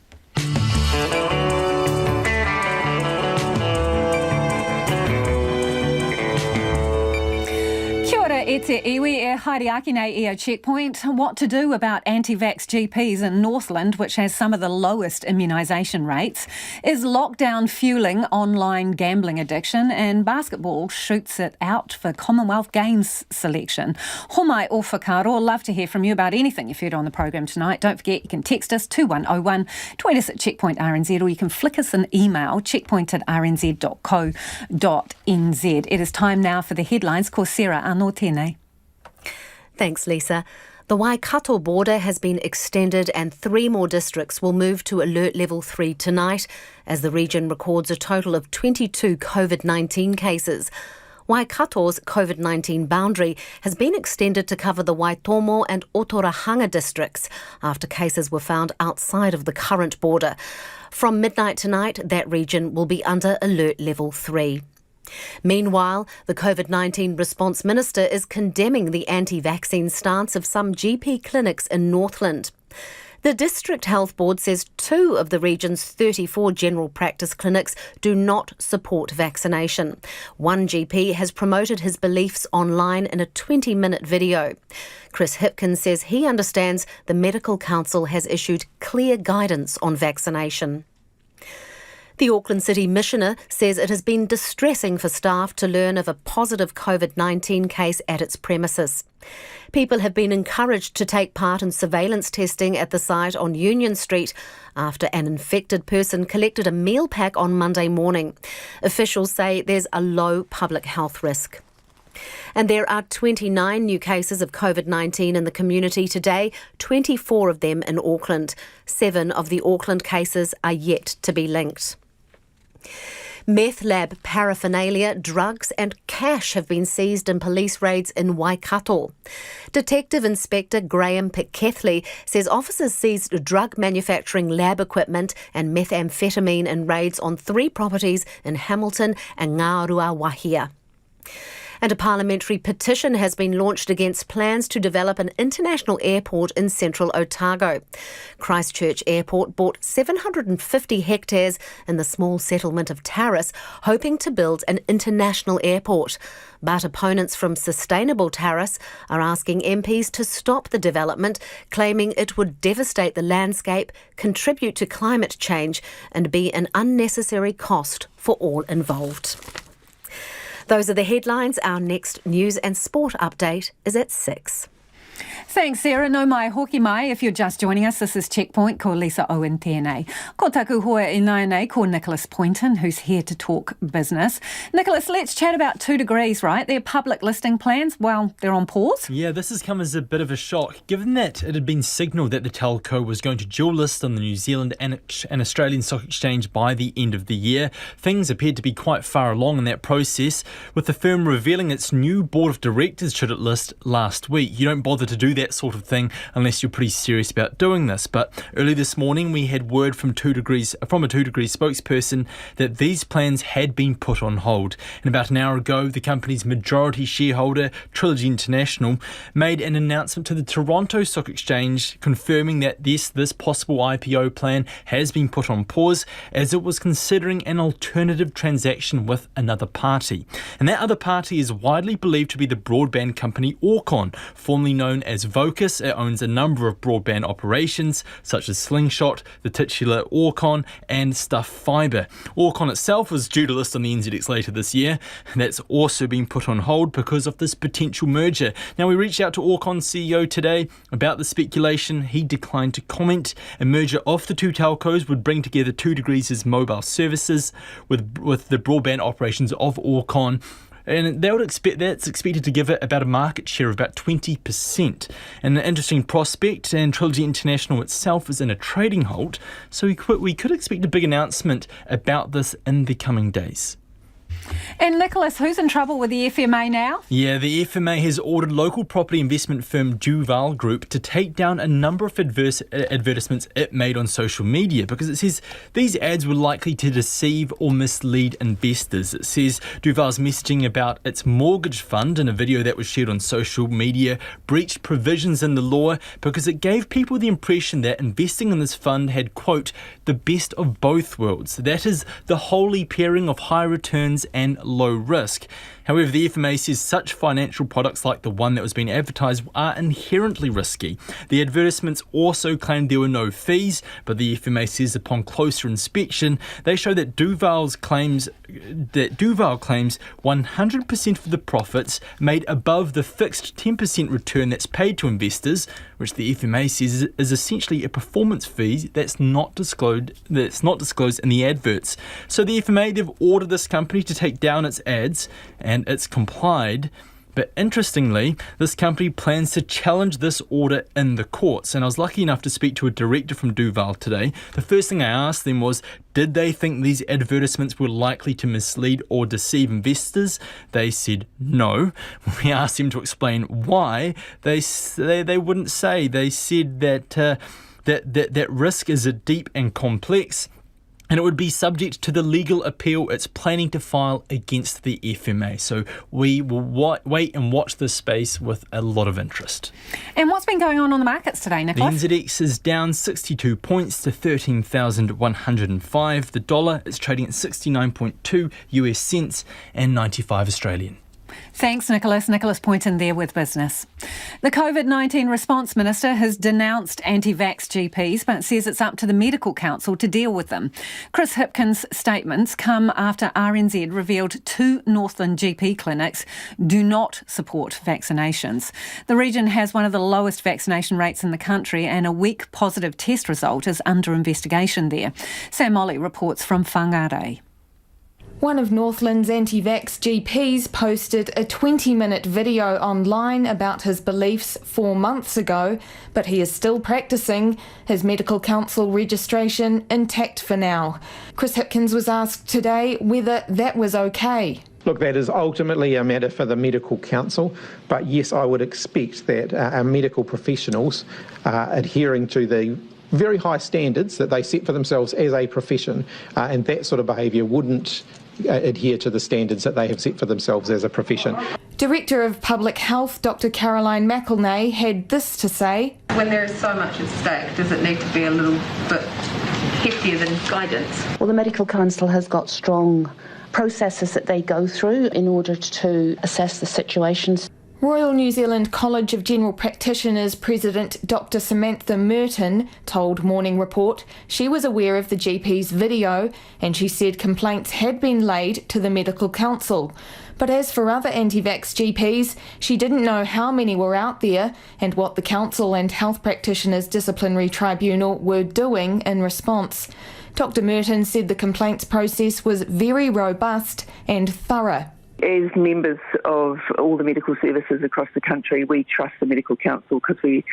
E te iwi e haere aki nei i a Checkpoint. What to do about anti-vax GPs in Northland, which has some of the lowest immunisation rates? Is lockdown fuelling online gambling addiction? And basketball shoots it out for Commonwealth Games selection. Homai o whakaro, love to hear from you about anything you've heard on the program tonight. Don't forget, you can text us 2101, tweet us at Checkpoint RNZ, or you can flick us an email, checkpoint@rnz.co.nz. It is time now for the headlines. Ko Sarah anō tēnei. Thanks, Lisa. The Waikato border has been extended and 3 more districts will move to Alert Level 3 tonight as the region records a total of 22 COVID-19 cases. Waikato's COVID-19 boundary has been extended to cover the Waitomo and Otorahanga districts after cases were found outside of the current border. From midnight tonight, that region will be under Alert Level 3. Meanwhile, the COVID-19 response minister is condemning the anti-vaccine stance of some GP clinics in Northland. The District Health Board says 2 of the region's 34 general practice clinics do not support vaccination. One GP has promoted his beliefs online in a 20-minute video. Chris Hipkins says he understands the Medical Council has issued clear guidance on vaccination. The Auckland City Missioner says it has been distressing for staff to learn of a positive COVID-19 case at its premises. People have been encouraged to take part in surveillance testing at the site on Union Street after an infected person collected a meal pack on Monday morning. Officials say there's a low public health risk. And there are 29 new cases of COVID-19 in the community today, 24 of them in Auckland. 7 of the Auckland cases are yet to be linked. Meth lab paraphernalia, drugs and cash have been seized in police raids in Waikato. Detective Inspector Graham Pickethley says officers seized drug manufacturing lab equipment and methamphetamine in raids on 3 properties in Hamilton and Ngārua Wahia. And a parliamentary petition has been launched against plans to develop an international airport in central Otago. Christchurch Airport bought 750 hectares in the small settlement of Taurus, hoping to build an international airport. But opponents from Sustainable Taurus are asking MPs to stop the development, claiming it would devastate the landscape, contribute to climate change and be an unnecessary cost for all involved. Those are the headlines. Our next news and sport update is at 6. Thanks, Sarah. No mai hoki mai. If you're just joining us, this is Checkpoint. Ko Lisa Owen tēnei. Ko taku hoa I nai nei, ko Nicholas Poynton, who's here to talk business. Nicholas, let's chat about 2 degrees, right? Their public listing plans, well, they're on pause. Yeah, this has come as a bit of a shock, given that it had been signalled that the telco was going to dual list on the New Zealand and Australian Stock Exchange by the end of the year. Things appeared to be quite far along in that process, with the firm revealing its new board of directors should it list last week. You don't bother to do that sort of thing unless you're pretty serious about doing this. But early this morning we had word from a 2 degrees spokesperson that these plans had been put on hold. And about an hour ago, the company's majority shareholder, Trilogy International, made an announcement to the Toronto Stock Exchange confirming that this possible IPO plan has been put on pause as it was considering an alternative transaction with another party. And that other party is widely believed to be the broadband company Orcon, formerly known known as Vocus. It owns a number of broadband operations, such as Slingshot, the titular Orcon, and Stuff Fibre. Orcon itself was due to list on the NZX later this year, and that's also been put on hold because of this potential merger. Now, we reached out to Orcon's CEO today about the speculation. He declined to comment. A merger of the two telcos would bring together 2 Degrees' mobile services with the broadband operations of Orcon. And that's expected to give it about a market share of about 20%. And an interesting prospect, and Trilogy International itself is in a trading halt, so we could expect a big announcement about this in the coming days. And Nicholas, who's in trouble with the FMA now? Yeah, the FMA has ordered local property investment firm Duval Group to take down a number of advertisements it made on social media because it says these ads were likely to deceive or mislead investors. It says Duval's messaging about its mortgage fund in a video that was shared on social media breached provisions in the law because it gave people the impression that investing in this fund had, quote, the best of both worlds. That is the holy pairing of high returns and low risk. However, the FMA says such financial products like the one that was being advertised are inherently risky. The advertisements also claimed there were no fees, but the FMA says upon closer inspection, they show that Duval claims 100% of the profits made above the fixed 10% return that's paid to investors, which the FMA says is essentially a performance fee that's not disclosed in the adverts. So the FMA, they've ordered this company to take down its ads, and it's complied. But interestingly, this company plans to challenge this order in the courts. And I was lucky enough to speak to a director from Duval today. The first thing I asked them was, did they think these advertisements were likely to mislead or deceive investors? They said no. We asked them to explain why. They wouldn't say. They said that risk is deep and complex, and it would be subject to the legal appeal it's planning to file against the FMA. So we will wait and watch this space with a lot of interest. And what's been going on the markets today, Nicholas? The NZX is down 62 points to 13,105. The dollar is trading at 69.2 US cents and 95 Australian. Thanks, Nicholas. Nicholas Poynton there with Business. The COVID-19 Response Minister has denounced anti-vax GPs, but says it's up to the Medical Council to deal with them. Chris Hipkins' statements come after RNZ revealed 2 Northland GP clinics do not support vaccinations. The region has one of the lowest vaccination rates in the country, and a weak positive test result is under investigation there. Sam Molly reports from Whangarei. One of Northland's anti-vax GPs posted a 20-minute video online about his beliefs 4 months ago, but he is still practising, his medical council registration intact for now. Chris Hipkins was asked today whether that was okay. Look, that is ultimately a matter for the Medical Council, but yes, I would expect that our medical professionals are adhering to the very high standards that they set for themselves as a profession, and that sort of behaviour wouldn't adhere to the standards that they have set for themselves as a profession. Director of Public Health, Dr Caroline McElnay, had this to say. When there is so much at stake, does it need to be a little bit heftier than guidance? Well, the Medical Council has got strong processes that they go through in order to assess the situations. Royal New Zealand College of General Practitioners President Dr Samantha Merton told Morning Report she was aware of the GP's video, and she said complaints had been laid to the Medical Council. But as for other anti-vax GPs, she didn't know how many were out there and what the Council and Health Practitioners Disciplinary Tribunal were doing in response. Dr Merton said the complaints process was very robust and thorough. As members of all the medical services across the country, we trust the Medical Council because we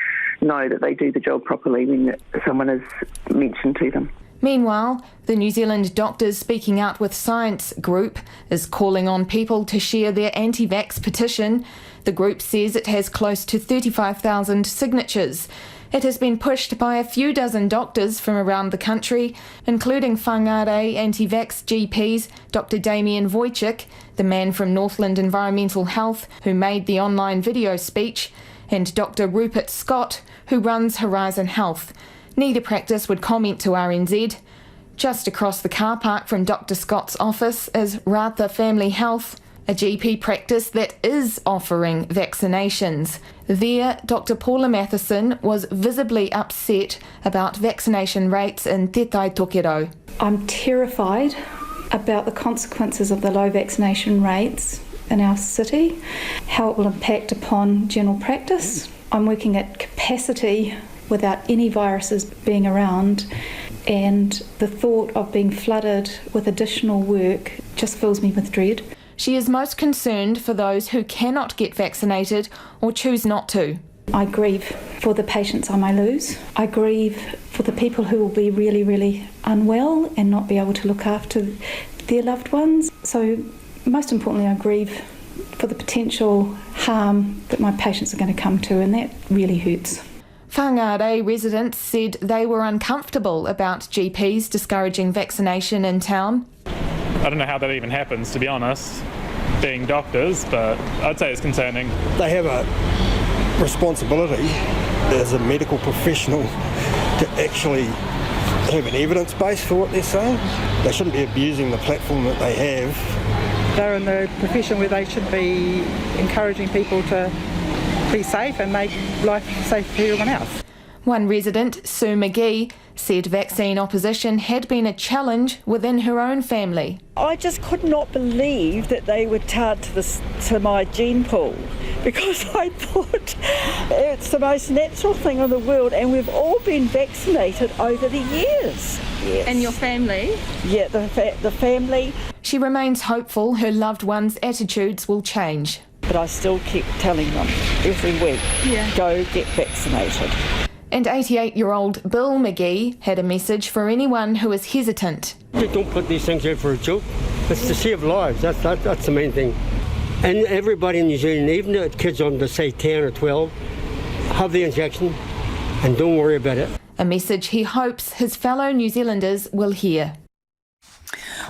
know that they do the job properly when someone is mentioned to them. Meanwhile, the New Zealand Doctors Speaking Out with Science group is calling on people to share their anti-vax petition. The group says it has close to 35,000 signatures. It has been pushed by a few dozen doctors from around the country, including Whangarei anti-vax GPs Dr Damien Wojcik, the man from Northland Environmental Health who made the online video speech, and Dr Rupert Scott, who runs Horizon Health. Neither practice would comment to RNZ. Just across the car park from Dr Scott's office is Ratha Family Health. a GP practice that is offering vaccinations. There, Dr. Paula Matheson was visibly upset about vaccination rates in Te Tai Tokero. I'm terrified about the consequences of the low vaccination rates in our city, how it will impact upon general practice. I'm working at capacity without any viruses being around, and the thought of being flooded with additional work just fills me with dread. She is most concerned for those who cannot get vaccinated or choose not to. I grieve for the patients I may lose. I grieve for the people who will be really, really unwell and not be able to look after their loved ones. So most importantly, I grieve for the potential harm that my patients are going to come to, and that really hurts. Whangarei residents said they were uncomfortable about GPs discouraging vaccination in town. I don't know how that even happens, to be honest, being doctors, but I'd say it's concerning. They have a responsibility as a medical professional to actually have an evidence base for what they're saying. They shouldn't be abusing the platform that they have. They're in the profession where they should be encouraging people to be safe and make life safe for everyone else. One resident, Sue McGee, said vaccine opposition had been a challenge within her own family. I just could not believe that they would tart to my gene pool, because I thought it's the most natural thing in the world, and we've all been vaccinated over the years. Yes. And your family? Yeah, the family. She remains hopeful her loved ones' attitudes will change. But I still keep telling them every week, go get vaccinated. And 88-year-old Bill McGee had a message for anyone who is hesitant. We don't put these things out for a joke. It's to save lives. That's the main thing. And everybody in New Zealand, even the kids under, say, 10 or 12, have the injection and don't worry about it. A message he hopes his fellow New Zealanders will hear.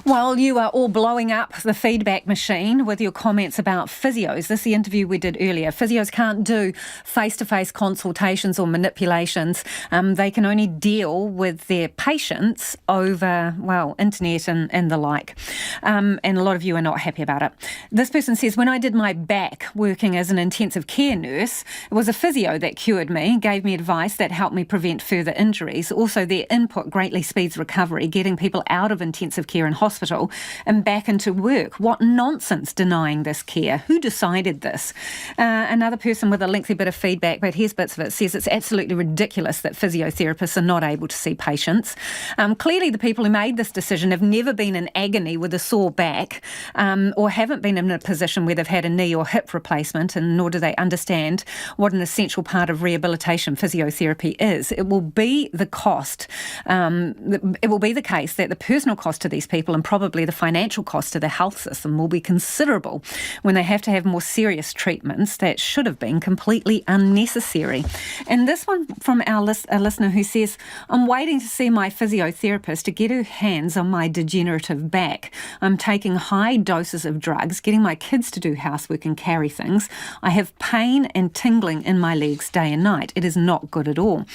Well, you are all blowing up the feedback machine with your comments about physios. This is the interview we did earlier. Physios can't do face-to-face consultations or manipulations. They can only deal with their patients over, well, internet and the like. And a lot of you are not happy about it. This person says, when I did my back working as an intensive care nurse, it was a physio that cured me, gave me advice that helped me prevent further injuries. Also, their input greatly speeds recovery, getting people out of intensive care and hospital and back into work. What nonsense denying this care. Who decided this? Another person with a lengthy bit of feedback, but here's bits of it, says it's absolutely ridiculous that physiotherapists are not able to see patients. Clearly the people who made this decision have never been in agony with a sore back or haven't been in a position where they've had a knee or hip replacement, and nor do they understand what an essential part of rehabilitation physiotherapy is. It will be the cost. It will be the case that the personal cost to these people and probably the financial cost to the health system will be considerable when they have to have more serious treatments that should have been completely unnecessary. And this one from a listener who says, I'm waiting to see my physiotherapist to get her hands on my degenerative back. I'm taking high doses of drugs, getting my kids to do housework and carry things. I have pain and tingling in my legs day and night. It is not good at all.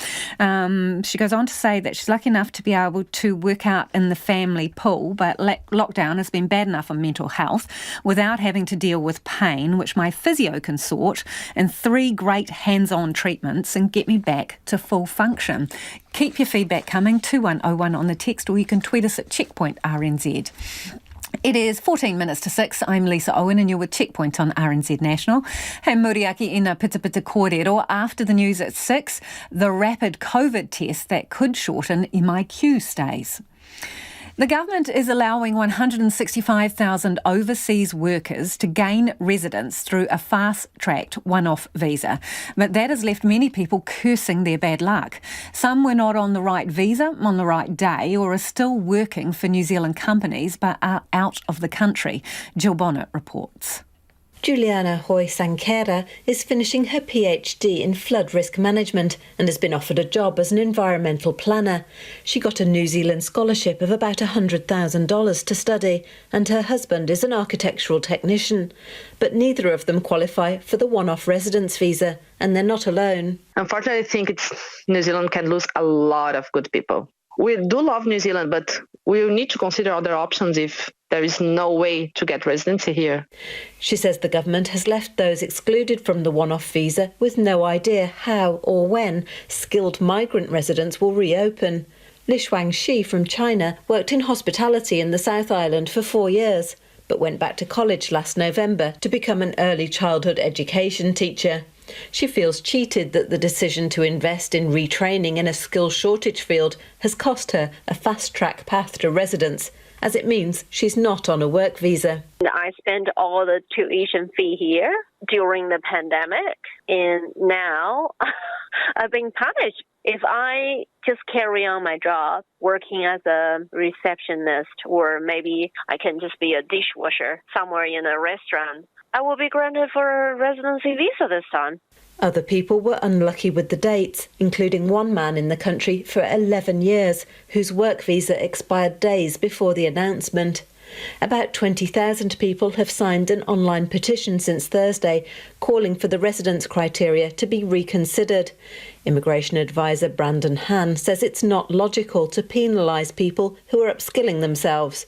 She goes on to say that she's lucky enough to be able to work out in the family pool, but lockdown has been bad enough on mental health without having to deal with pain, which my physio can sort, and 3 great hands-on treatments and get me back to full function. Keep your feedback coming, 2101 on the text, or you can tweet us at Checkpoint RNZ. It is 14 minutes to 6. I'm Lisa Owen and you're with Checkpoint on RNZ National. Hei muriaki ina pita pita kōrero. After the news at 6, the rapid COVID test that could shorten MIQ stays. The government is allowing 165,000 overseas workers to gain residence through a fast-tracked one-off visa. But that has left many people cursing their bad luck. Some were not on the right visa on the right day or are still working for New Zealand companies but are out of the country. Jill Bonnet reports. Juliana Hoy Sankara is finishing her PhD in flood risk management and has been offered a job as an environmental planner. She got a New Zealand scholarship of about $100,000 to study, and her husband is an architectural technician. But neither of them qualify for the one-off residence visa, and they're not alone. Unfortunately, I think New Zealand can lose a lot of good people. We do love New Zealand, but we will need to consider other options if there is no way to get residency here. She says the government has left those excluded from the one-off visa with no idea how or when skilled migrant residents will reopen. Li Shuangxi from China worked in hospitality in the South Island for 4 years, but went back to college last November to become an early childhood education teacher. She feels cheated that the decision to invest in retraining in a skill shortage field has cost her a fast-track path to residence, as it means she's not on a work visa. I spent all the tuition fee here during the pandemic, and now I've been punished. If I just carry on my job, working as a receptionist, or maybe I can just be a dishwasher somewhere in a restaurant, I will be granted for a residency visa this time. Other people were unlucky with the dates, including one man in the country for 11 years, whose work visa expired days before the announcement. About 20,000 people have signed an online petition since Thursday, calling for the residence criteria to be reconsidered. Immigration advisor Brandon Han says it's not logical to penalise people who are upskilling themselves.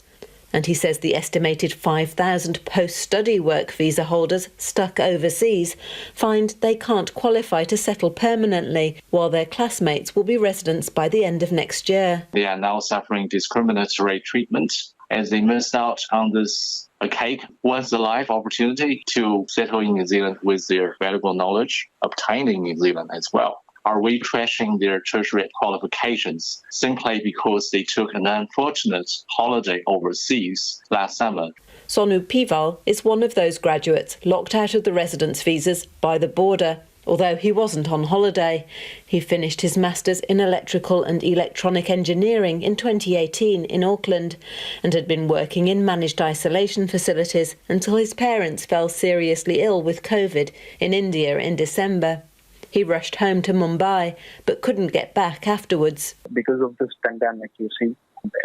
And he says the estimated 5,000 post-study work visa holders stuck overseas find they can't qualify to settle permanently, while their classmates will be residents by the end of next year. They are now suffering discriminatory treatment as they missed out on this cake, once-in-a-life opportunity to settle in New Zealand with their valuable knowledge obtained in New Zealand as well. Are we trashing their tertiary qualifications simply because they took an unfortunate holiday overseas last summer? Sonu Pival is one of those graduates locked out of the residence visas by the border, although he wasn't on holiday. He finished his Masters in Electrical and Electronic Engineering in 2018 in Auckland and had been working in managed isolation facilities until his parents fell seriously ill with COVID in India in December. He rushed home to Mumbai, but couldn't get back afterwards. Because of this pandemic, you see,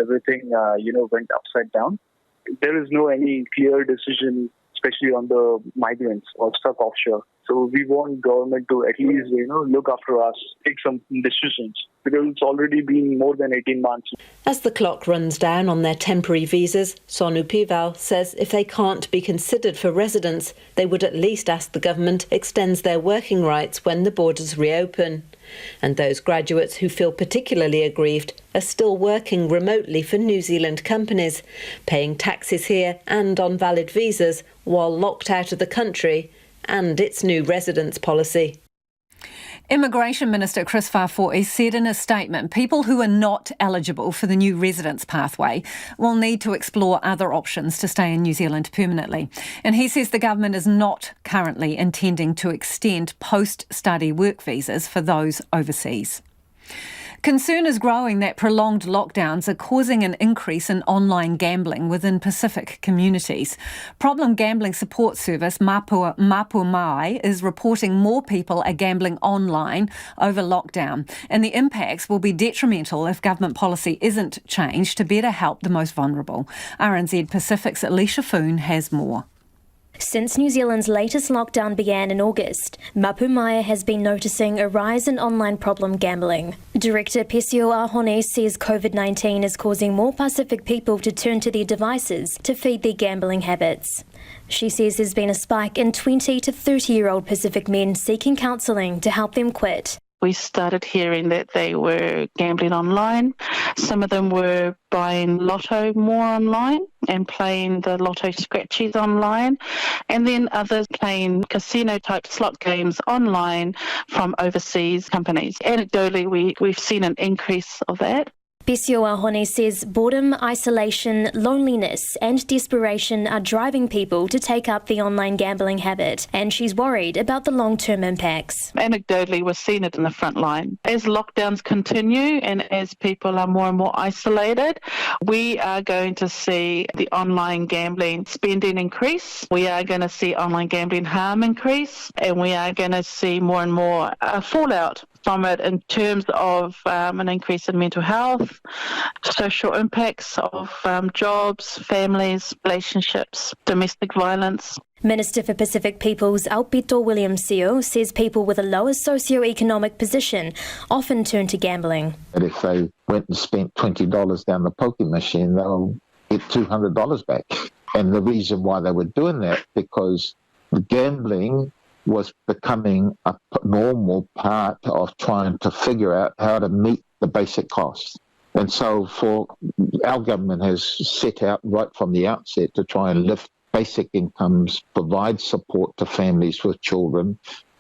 everything, went upside down. There is no any clear decision, especially on the migrants or stuck offshore. So we want government to at least, look after us, take some decisions, because it's already been more than 18 months. As the clock runs down on their temporary visas, Sonu Pival says if they can't be considered for residence, they would at least ask the government extends their working rights when the borders reopen. And those graduates who feel particularly aggrieved are still working remotely for New Zealand companies, paying taxes here and on valid visas while locked out of the country and its new residence policy. Immigration Minister Chris Faafoi said in a statement people who are not eligible for the new residence pathway will need to explore other options to stay in New Zealand permanently. And he says the government is not currently intending to extend post-study work visas for those overseas. Concern is growing that prolonged lockdowns are causing an increase in online gambling within Pacific communities. Problem Gambling Support Service Waipā Mayor is reporting more people are gambling online over lockdown, and the impacts will be detrimental if government policy isn't changed to better help the most vulnerable. RNZ Pacific's Alicia Foon has more. Since New Zealand's latest lockdown began in August, Waipā Mayor has been noticing a rise in online problem gambling. Director Physio says COVID-19 is causing more Pacific people to turn to their devices to feed their gambling habits. She says there's been a spike in 20 to 30-year-old Pacific men seeking counselling to help them quit. We started hearing that they were gambling online. Some of them were buying lotto more online and playing the lotto scratchies online, and then others playing casino-type slot games online from overseas companies. Anecdotally, we've seen an increase of that. Physio says boredom, isolation, loneliness and desperation are driving people to take up the online gambling habit, and she's worried about the long-term impacts. Anecdotally, we're seeing it in the front line. As lockdowns continue and as people are more and more isolated, we are going to see the online gambling spending increase. We are going to see online gambling harm increase, and we are going to see more and more fallout from it in terms of an increase in mental health, social impacts of jobs, families, relationships, domestic violence. Minister for Pacific Peoples Aupito Williams-Seo says people with a lower socio-economic position often turn to gambling. And if they went and spent $20 down the poker machine, they'll get $200 back. And the reason why they were doing that, because the gambling was becoming a normal part of trying to figure out how to meet the basic costs. And so our government has set out right from the outset to try and lift basic incomes, provide support to families with children,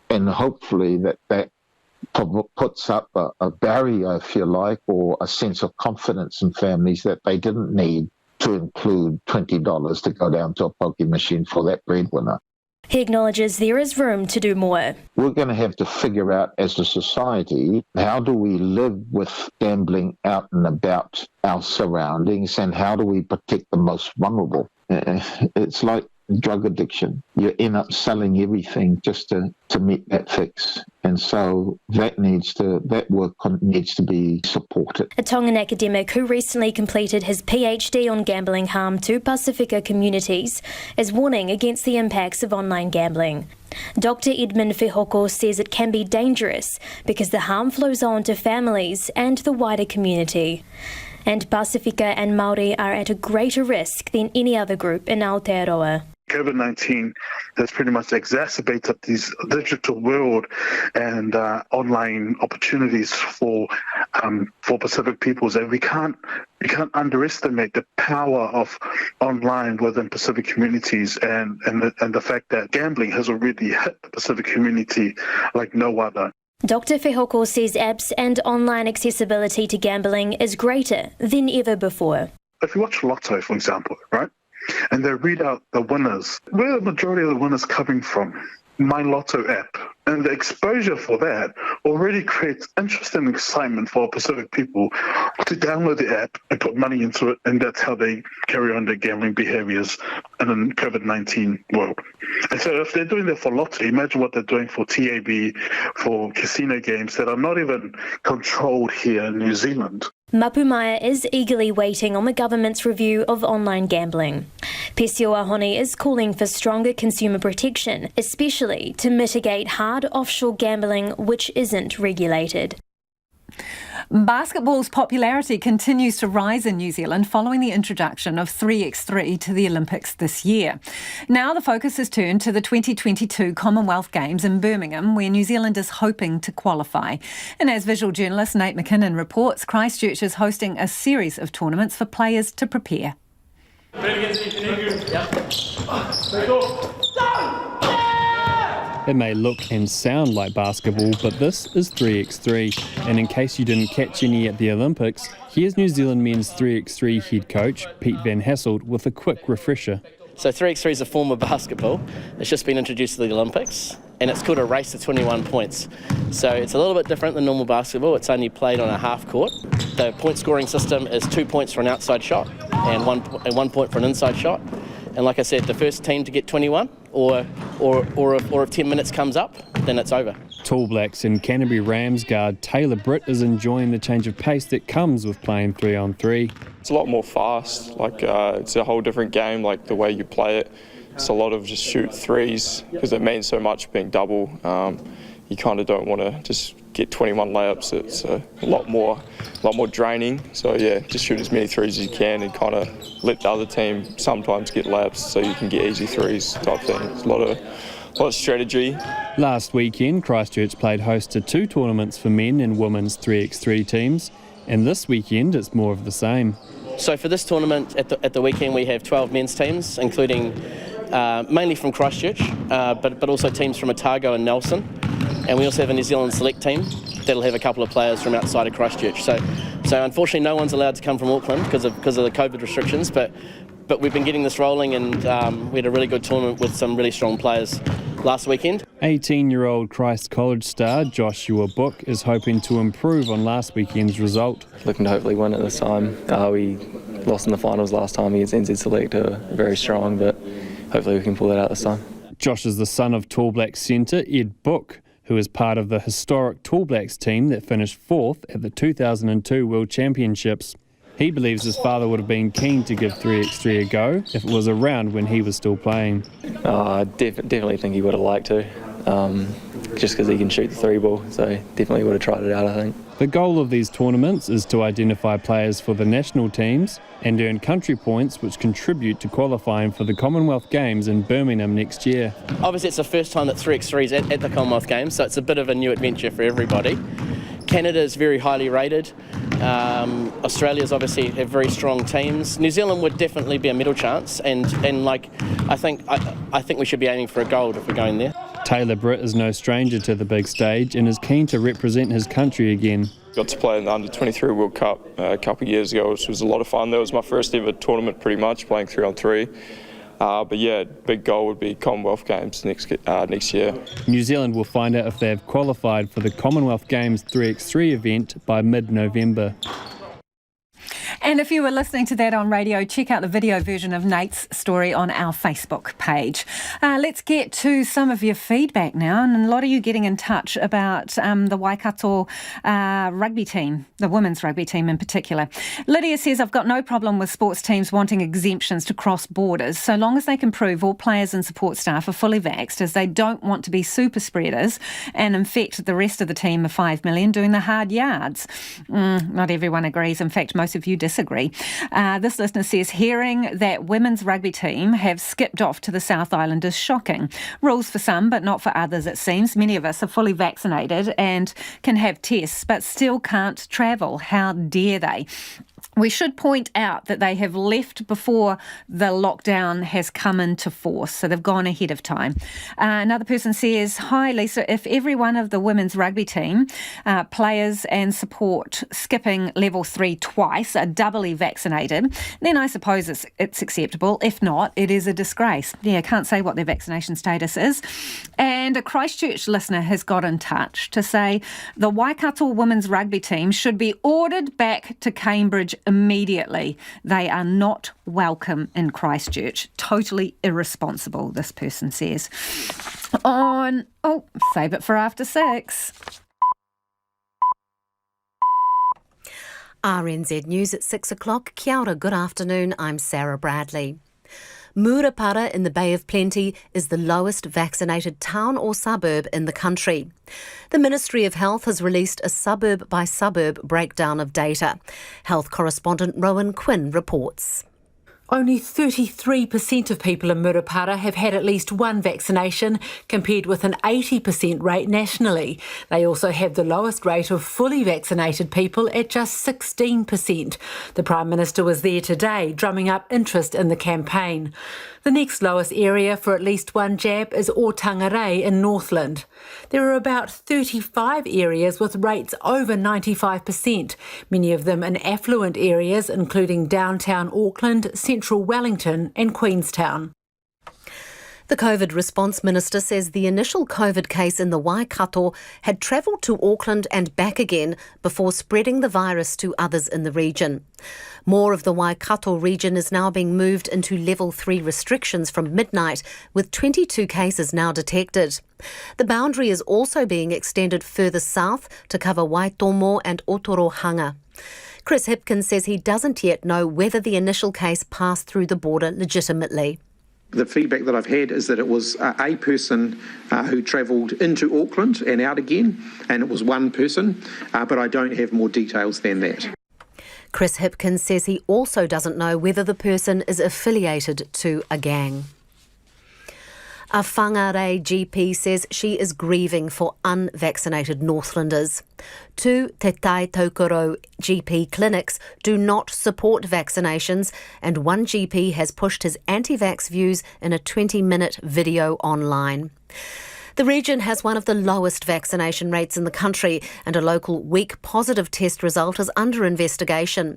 and hopefully that puts up a barrier, if you like, or a sense of confidence in families that they didn't need to include $20 to go down to a poker machine for that breadwinner. He acknowledges there is room to do more. We're going to have to figure out as a society, how do we live with gambling out and about our surroundings, and how do we protect the most vulnerable? It's like drug addiction. You end up selling everything just to meet that fix. And so that work needs to be supported. A Tongan academic who recently completed his PhD on gambling harm to Pasifika communities is warning against the impacts of online gambling. Dr. Edmund Fehoko says it can be dangerous because the harm flows on to families and the wider community. And Pasifika and Māori are at a greater risk than any other group in Aotearoa. COVID-19 has pretty much exacerbated this digital world and online opportunities for Pacific peoples, and we can't underestimate the power of online within Pacific communities, and the fact that gambling has already hit the Pacific community like no other. Dr. Fehoko says apps and online accessibility to gambling is greater than ever before. If you watch Lotto, for example, right, and they read out the winners, where are the majority of the winners coming from? My Lotto app. And the exposure for that already creates interest and excitement for Pacific people to download the app and put money into it, and that's how they carry on their gambling behaviours in a COVID-19 world. And so if they're doing that for Lotto, imagine what they're doing for TAB, for casino games that are not even controlled here in New Zealand. Mapumaya is eagerly waiting on the government's review of online gambling. Physio is calling for stronger consumer protection, especially to mitigate hard offshore gambling which isn't regulated. Basketball's popularity continues to rise in New Zealand following the introduction of 3x3 to the Olympics this year. Now the focus is turned to the 2022 Commonwealth Games in Birmingham, where New Zealand is hoping to qualify. And as visual journalist Nate McKinnon reports, Christchurch is hosting a series of tournaments for players to prepare. It may look and sound like basketball, but this is 3x3. And in case you didn't catch any at the Olympics, here's New Zealand men's 3x3 head coach Pete Van Hasselt with a quick refresher. So 3x3 is a form of basketball. It's just been introduced to the Olympics, and it's called a race to 21 points. So it's a little bit different than normal basketball. It's only played on a half court. The point scoring system is 2 points for an outside shot and one point for an inside shot. And like I said, the first team to get 21 or if 10 minutes comes up, then it's over. Tall Blacks and Canterbury Rams guard Taylor Britt is enjoying the change of pace that comes with playing 3-on-3. It's a lot more fast, it's a whole different game, like the way you play it. It's a lot of just shoot threes because it means so much being double. You kind of don't want to just get 21 layups. It's a lot more draining. So yeah, just shoot as many threes as you can and kind of let the other team sometimes get layups so you can get easy threes type thing. It's a lot of strategy. Last weekend, Christchurch played host to 2 tournaments for men and women's 3x3 teams, and this weekend it's more of the same. So for this tournament at the weekend we have 12 men's teams, including mainly from Christchurch, but also teams from Otago and Nelson. And we also have a New Zealand select team that'll have a couple of players from outside of Christchurch. So unfortunately no one's allowed to come from Auckland because of the COVID restrictions, but we've been getting this rolling, and we had a really good tournament with some really strong players last weekend. 18-year-old Christ College star Joshua Book is hoping to improve on last weekend's result. Looking to hopefully win it this time. We lost in the finals last time against NZ Select, who are very strong, but hopefully we can pull that out this time. Josh is the son of Tall Blacks centre Ed Book, who is part of the historic Tall Blacks team that finished 4th at the 2002 World Championships. He believes his father would have been keen to give 3x3 a go if it was around when he was still playing. I definitely think he would have liked to, just because he can shoot the 3 ball, so definitely would have tried it out, I think. The goal of these tournaments is to identify players for the national teams and earn country points which contribute to qualifying for the Commonwealth Games in Birmingham next year. Obviously it's the first time that 3x3 is at the Commonwealth Games, so it's a bit of a new adventure for everybody. Canada is very highly rated. Australia's obviously have very strong teams. New Zealand would definitely be a medal chance, and I think we should be aiming for a gold if we're going there. Taylor Britt is no stranger to the big stage and is keen to represent his country again. Got to play in the Under-23 World Cup a couple of years ago, which was a lot of fun. That was my first ever tournament pretty much, playing 3-on-3. But yeah, big goal would be Commonwealth Games next year. New Zealand will find out if they have qualified for the Commonwealth Games 3x3 event by mid-November. And if you were listening to that on radio, check out the video version of Nate's story on our Facebook page. Let's get to some of your feedback now, and a lot of you getting in touch about the Waikato rugby team, the women's rugby team in particular. Lydia says, I've got no problem with sports teams wanting exemptions to cross borders, so long as they can prove all players and support staff are fully vaxxed, as they don't want to be super spreaders and infect the rest of the team of 5 million doing the hard yards. Not everyone agrees. In fact, most of you disagree. This listener says, hearing that women's rugby team have skipped off to the South Island is shocking. Rules for some, but not for others, it seems. Many of us are fully vaccinated and can have tests, but still can't travel. How dare they? We should point out that they have left before the lockdown has come into force, so they've gone ahead of time. Another person says, hi Lisa, if every one of the women's rugby team, players and support skipping level 3 twice are doubly vaccinated, then I suppose it's acceptable. If not, it is a disgrace. Yeah, I can't say what their vaccination status is. And a Christchurch listener has got in touch to say the Waikato women's rugby team should be ordered back to Cambridge immediately. They are not welcome in Christchurch. Totally irresponsible, this person says. Save it for after 6. RNZ News at 6 o'clock. Kia ora, good afternoon. I'm Sarah Bradley. Murupara in the Bay of Plenty is the lowest vaccinated town or suburb in the country. The Ministry of Health has released a suburb-by-suburb breakdown of data. Health correspondent Rowan Quinn reports. Only 33% of people in Murupara have had at least one vaccination, compared with an 80% rate nationally. They also have the lowest rate of fully vaccinated people at just 16%. The Prime Minister was there today, drumming up interest in the campaign. The next lowest area for at least one jab is Otangarei in Northland. There are about 35 areas with rates over 95%, many of them in affluent areas including downtown Auckland, central Wellington and Queenstown. The COVID response minister says the initial COVID case in the Waikato had travelled to Auckland and back again before spreading the virus to others in the region. More of the Waikato region is now being moved into level 3 restrictions from midnight, with 22 cases now detected. The boundary is also being extended further south to cover Waitomo and Otorohanga. Chris Hipkins says he doesn't yet know whether the initial case passed through the border legitimately. The feedback that I've had is that it was a person who travelled into Auckland and out again, and it was one person, but I don't have more details than that. Chris Hipkins says he also doesn't know whether the person is affiliated to a gang. A Whangarei GP says she is grieving for unvaccinated Northlanders. 2 Te Tai Taukoro GP clinics do not support vaccinations, and one GP has pushed his anti-vax views in a 20-minute video online. The region has one of the lowest vaccination rates in the country, and a local weak positive test result is under investigation.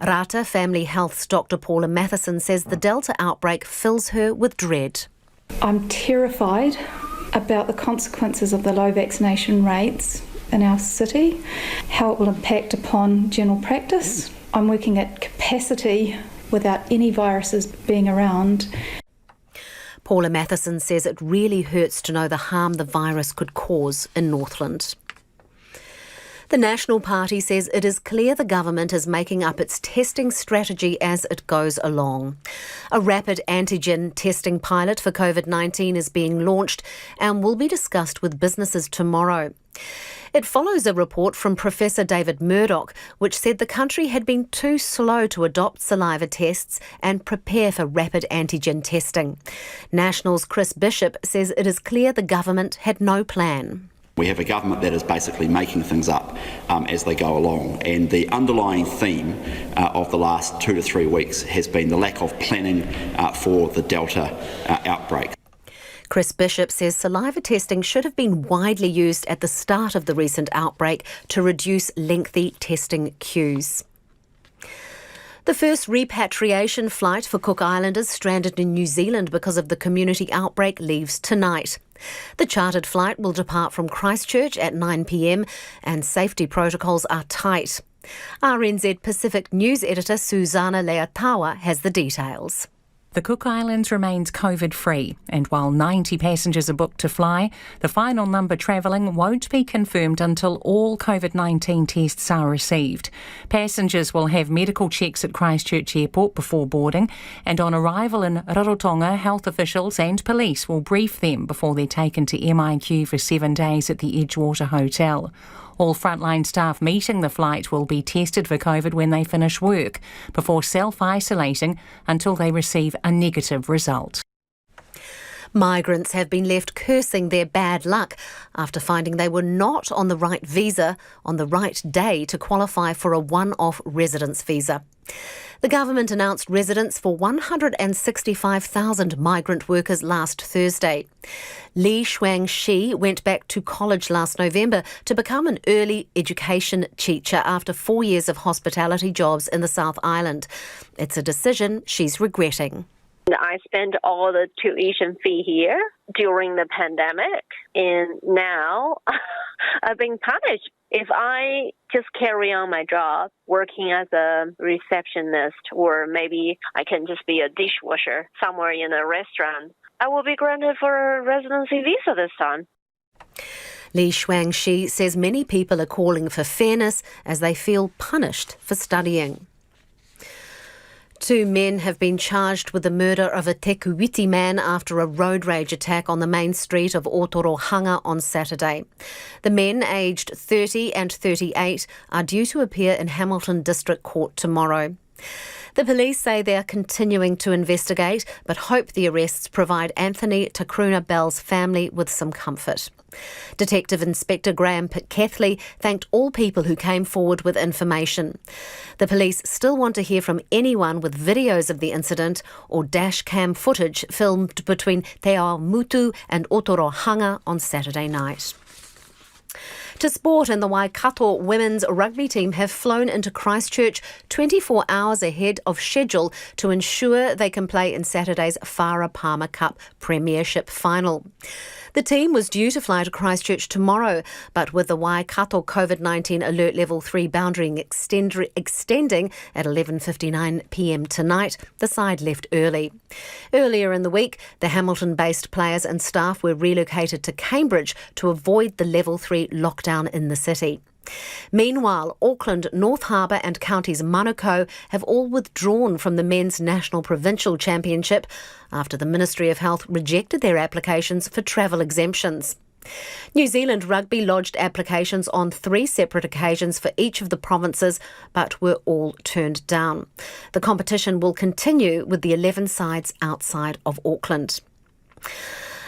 Rata Family Health's Dr. Paula Matheson says the Delta outbreak fills her with dread. I'm terrified about the consequences of the low vaccination rates in our city, how it will impact upon general practice. I'm working at capacity without any viruses being around. Paula Matheson says it really hurts to know the harm the virus could cause in Northland. The National Party says it is clear the government is making up its testing strategy as it goes along. A rapid antigen testing pilot for COVID-19 is being launched and will be discussed with businesses tomorrow. It follows a report from Professor David Murdoch, which said the country had been too slow to adopt saliva tests and prepare for rapid antigen testing. National's Chris Bishop says it is clear the government had no plan. We have a government that is basically making things up as they go along, and the underlying theme of the last 2 to 3 weeks has been the lack of planning for the Delta outbreak. Chris Bishop says saliva testing should have been widely used at the start of the recent outbreak to reduce lengthy testing queues. The first repatriation flight for Cook Islanders stranded in New Zealand because of the community outbreak leaves tonight. The chartered flight will depart from Christchurch at 9 p.m. and safety protocols are tight. RNZ Pacific News editor Susana Leatawa has the details. The Cook Islands remains COVID-free, and while 90 passengers are booked to fly, the final number travelling won't be confirmed until all COVID-19 tests are received. Passengers will have medical checks at Christchurch Airport before boarding, and on arrival in Rarotonga, health officials and police will brief them before they're taken to MIQ for 7 days at the Edgewater Hotel. All frontline staff meeting the flight will be tested for COVID when they finish work, before self-isolating until they receive a negative result. Migrants have been left cursing their bad luck after finding they were not on the right visa on the right day to qualify for a one-off residence visa. The government announced residence for 165,000 migrant workers last Thursday. Li Shuang-shi went back to college last November to become an early education teacher after 4 years of hospitality jobs in the South Island. It's a decision she's regretting. I spent all the tuition fee here during the pandemic, and now I've been punished. If I just carry on my job, working as a receptionist, or maybe I can just be a dishwasher somewhere in a restaurant, I will be granted for a residency visa this time. Li Shuang-shi says many people are calling for fairness as they feel punished for studying. 2 men have been charged with the murder of a Te Kuiti man after a road rage attack on the main street of Otorohanga on Saturday. The men, aged 30 and 38, are due to appear in Hamilton District Court tomorrow. The police say they are continuing to investigate, but hope the arrests provide Anthony Takruna Bell's family with some comfort. Detective Inspector Graham Pitcatley thanked all people who came forward with information. The police still want to hear from anyone with videos of the incident or dash cam footage filmed between Te Awamutu and Otorohanga on Saturday night. To sport, and the Waikato women's rugby team have flown into Christchurch 24 hours ahead of schedule to ensure they can play in Saturday's Farah Palmer Cup Premiership final. The team was due to fly to Christchurch tomorrow, but with the Waikato COVID-19 Alert Level 3 boundary extending at 11:59 p.m. tonight, the side left early. Earlier in the week, the Hamilton-based players and staff were relocated to Cambridge to avoid the Level 3 lockdown in the city. Meanwhile, Auckland, North Harbour and counties Manukau have all withdrawn from the Men's National Provincial Championship after the Ministry of Health rejected their applications for travel exemptions. New Zealand Rugby lodged applications on 3 separate occasions for each of the provinces, but were all turned down. The competition will continue with the 11 sides outside of Auckland.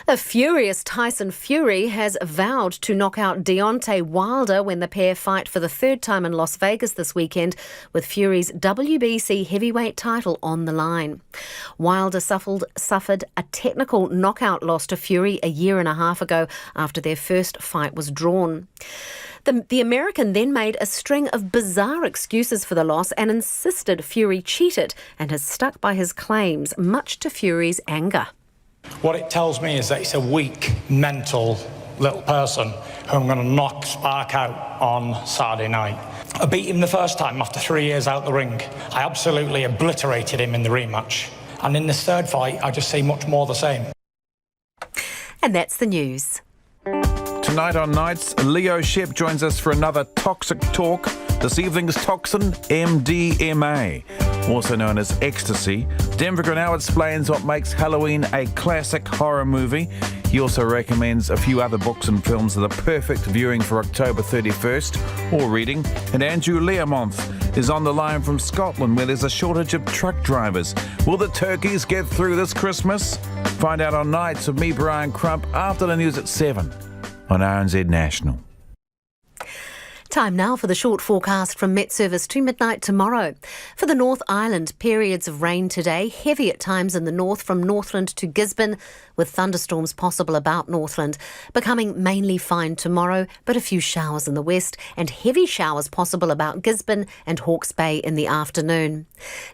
A furious Tyson Fury has vowed to knock out Deontay Wilder when the pair fight for the 3rd time in Las Vegas this weekend, with Fury's WBC heavyweight title on the line. Wilder suffered a technical knockout loss to Fury a year and a half ago after their first fight was drawn. The American then made a string of bizarre excuses for the loss and insisted Fury cheated, and has stuck by his claims, much to Fury's anger. What it tells me is that it's a weak, mental little person who I'm going to knock spark out on Saturday night. I beat him the first time after 3 years out the ring. I absolutely obliterated him in the rematch. And in this 3rd fight, I just see much more the same. And that's the news. To tonight on Nights, Leo Shep joins us for another Toxic Talk. This evening's toxin, MDMA, also known as ecstasy. Denver Grinnell explains what makes Halloween a classic horror movie. He also recommends a few other books and films that are perfect viewing for October 31st or reading. And Andrew Learmonth is on the line from Scotland, where there's a shortage of truck drivers. Will the turkeys get through this Christmas? Find out on Nights with me, Brian Crump, after the news at 7 on RNZ National. Time now for the short forecast from Met Service to midnight tomorrow. For the North Island, periods of rain today, heavy at times in the north from Northland to Gisborne, with thunderstorms possible about Northland, becoming mainly fine tomorrow, but a few showers in the west, and heavy showers possible about Gisborne and Hawke's Bay in the afternoon.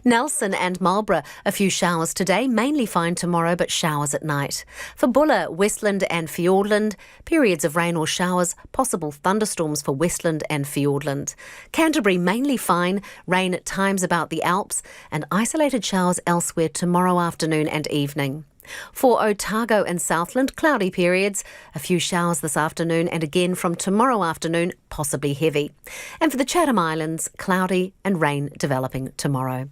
Nelson and Marlborough, a few showers today, mainly fine tomorrow, but showers at night. For Buller, Westland and Fiordland, periods of rain or showers, possible thunderstorms for Westland and Fiordland. Canterbury, mainly fine, rain at times about the Alps, and isolated showers elsewhere tomorrow afternoon and evening. For Otago and Southland, cloudy periods, a few showers this afternoon and again from tomorrow afternoon, possibly heavy. And for the Chatham Islands, cloudy and rain developing tomorrow.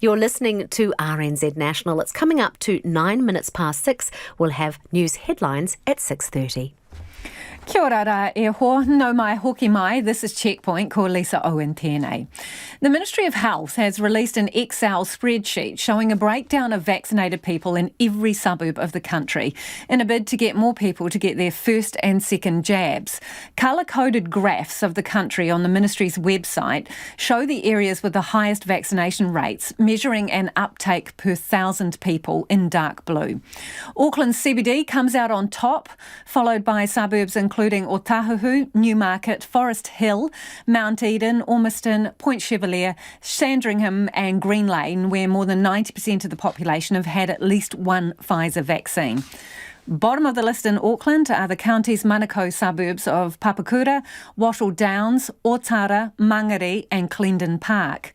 You're listening to RNZ National. It's coming up to 9 minutes past 6. We'll have news headlines at 6:30. Kia ora rā e ho, no mai hoki mai. This is Checkpoint, ko Lisa Owen tēnei. The Ministry of Health has released an Excel spreadsheet showing a breakdown of vaccinated people in every suburb of the country in a bid to get more people to get their first and second jabs. Colour-coded graphs of the country on the Ministry's website show the areas with the highest vaccination rates, measuring an uptake per 1,000 people in dark blue. Auckland's CBD comes out on top, followed by suburbs including Otahuhu, Newmarket, Forest Hill, Mount Eden, Ormiston, Point Chevalier, Sandringham and Green Lane, where more than 90% of the population have had at least one Pfizer vaccine. Bottom of the list in Auckland are the county's Manukau suburbs of Papakura, Wattle Downs, Otara, Mangere and Clendon Park.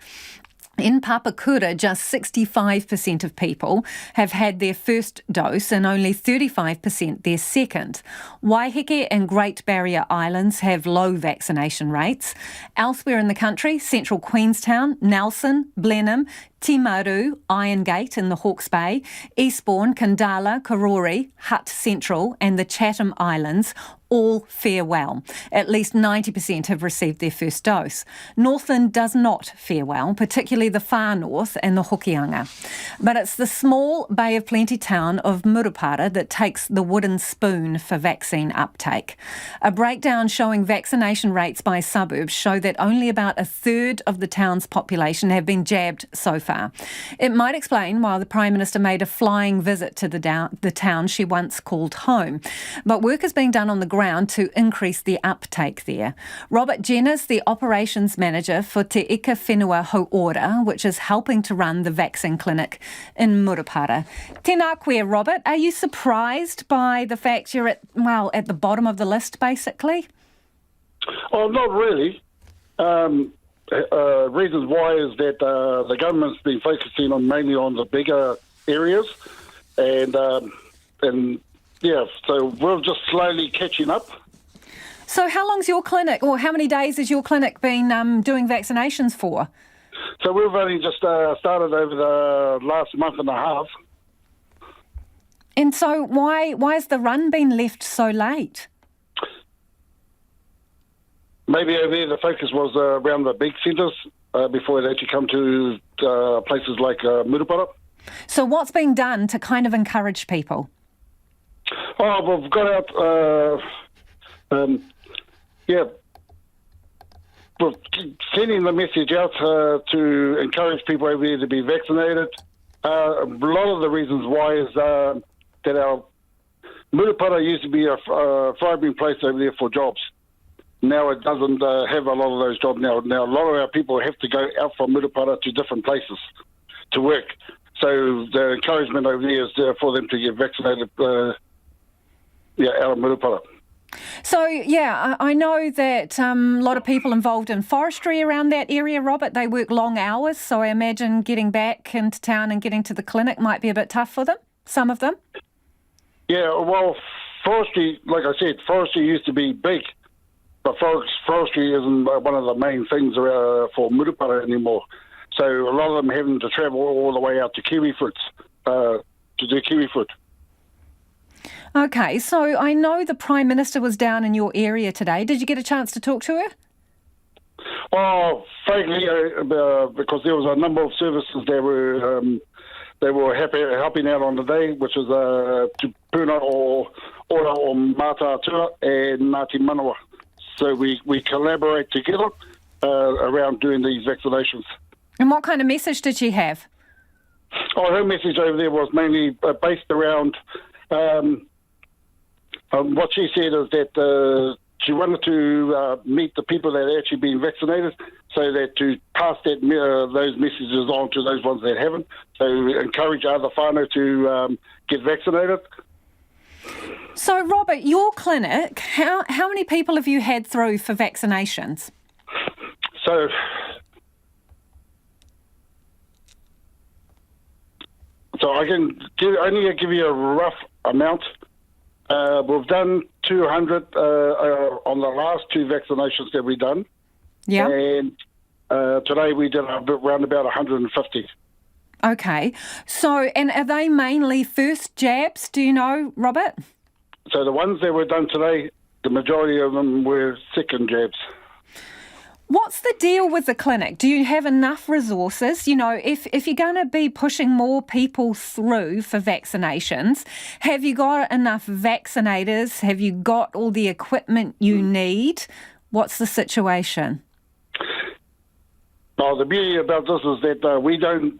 In Papakura, just 65% of people have had their first dose and only 35% their second. Waiheke and Great Barrier Islands have low vaccination rates. Elsewhere in the country, central Queenstown, Nelson, Blenheim, Timaru, Irongate in the Hawke's Bay, Eastbourne, Kandala, Karori, Hutt Central and the Chatham Islands all fare well. At least 90% have received their first dose. Northland does not fare well, particularly the far north and the Hokianga. But it's the small Bay of Plenty town of Murupara that takes the wooden spoon for vaccine uptake. A breakdown showing vaccination rates by suburbs show that only about a third of the town's population have been jabbed so far. It might explain why the Prime Minister made a flying visit to the town she once called home. But work is being done on the ground to increase the uptake there. Robert Jenner's the operations manager for Te Ika Whenua Ho'ora, which is helping to run the vaccine clinic in Murupara. Tēnā koe, Robert. Are you surprised by the fact you're at the bottom of the list, basically? Oh, not really. Reasons why is that the government's been focusing mainly on the bigger areas, and so we're just slowly catching up. So how long's your clinic, or how many days has your clinic been doing vaccinations for? So we've only just started over the last month and a half. And so why has the run been left so late? Maybe over there the focus was around the big centres before they actually come to places like Murupara. So what's being done to kind of encourage people? Oh, we've got out, we're sending the message out to encourage people over there to be vaccinated. A lot of the reasons why is that our Murupara used to be a thriving place over there for jobs. Now it doesn't have a lot of those jobs now. Now a lot of our people have to go out from Murupara to different places to work. So the encouragement over there is for them to get vaccinated out of Murupara. So, I know that a lot of people involved in forestry around that area, Robert, they work long hours, so I imagine getting back into town and getting to the clinic might be a bit tough for them, some of them. Yeah, well, forestry, like I said, forestry used to be big, but forestry isn't one of the main things for Murupara anymore. So a lot of them having to travel all the way out to kiwifruits to do kiwifruit. Okay, so I know the Prime Minister was down in your area today. Did you get a chance to talk to her? Oh, frankly, because there was a number of services that were helping out on the day, which was Te Puna o Mātātua and Ngāti Manawa. So we collaborate together around doing these vaccinations. And what kind of message did she have? Oh, her message over there was mainly based around what she said is that she wanted to meet the people that had actually been vaccinated, so that to pass those messages on to those ones that haven't, so encourage other whānau to get vaccinated. So, Robert, your clinic, how many people have you had through for vaccinations? So I can only give you a rough amount. We've done 200 on the last 2 vaccinations that we've done. Yeah. And today we did around about 150. Okay. So, and are they mainly first jabs, do you know, Robert? So the ones that were done today, the majority of them were second jabs. What's the deal with the clinic? Do you have enough resources? You know, if you're going to be pushing more people through for vaccinations, have you got enough vaccinators? Have you got all the equipment you need? What's the situation? Well, the beauty about this is that we don't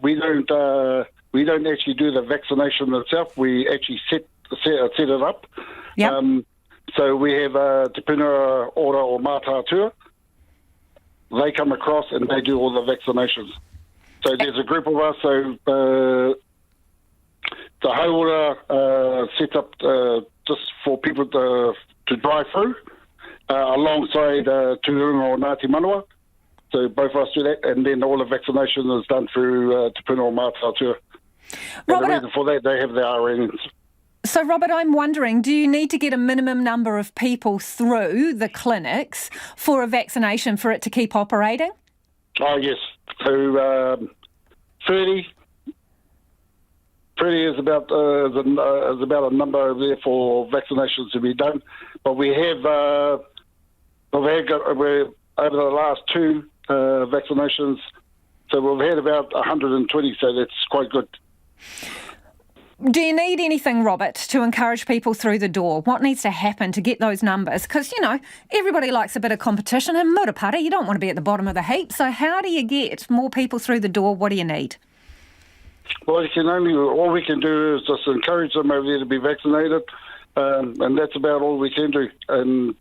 actually do the vaccination itself. We actually set it up. Yep. So we have Te Puna Ora o Mātātua. They come across and they do all the vaccinations. So there's a group of us. So the hauora set up just for people to drive through alongside Te Runga o Ngāti Manawa. So both of us do that, and then all the vaccination is done through Te Puna o Mātātua. And the reason for that, they have their RNs. So, Robert, I'm wondering, do you need to get a minimum number of people through the clinics for a vaccination for it to keep operating? Oh, yes. So 30 is about a number over there for vaccinations to be done. But we have over the last 2 vaccinations, so we've had about 120, so that's quite good. Do you need anything, Robert, to encourage people through the door? What needs to happen to get those numbers? Because, you know, everybody likes a bit of competition. In Murupara, you don't want to be at the bottom of the heap. So how do you get more people through the door? What do you need? Well, all we can do is just encourage them over there to be vaccinated, and that's about all we can do. And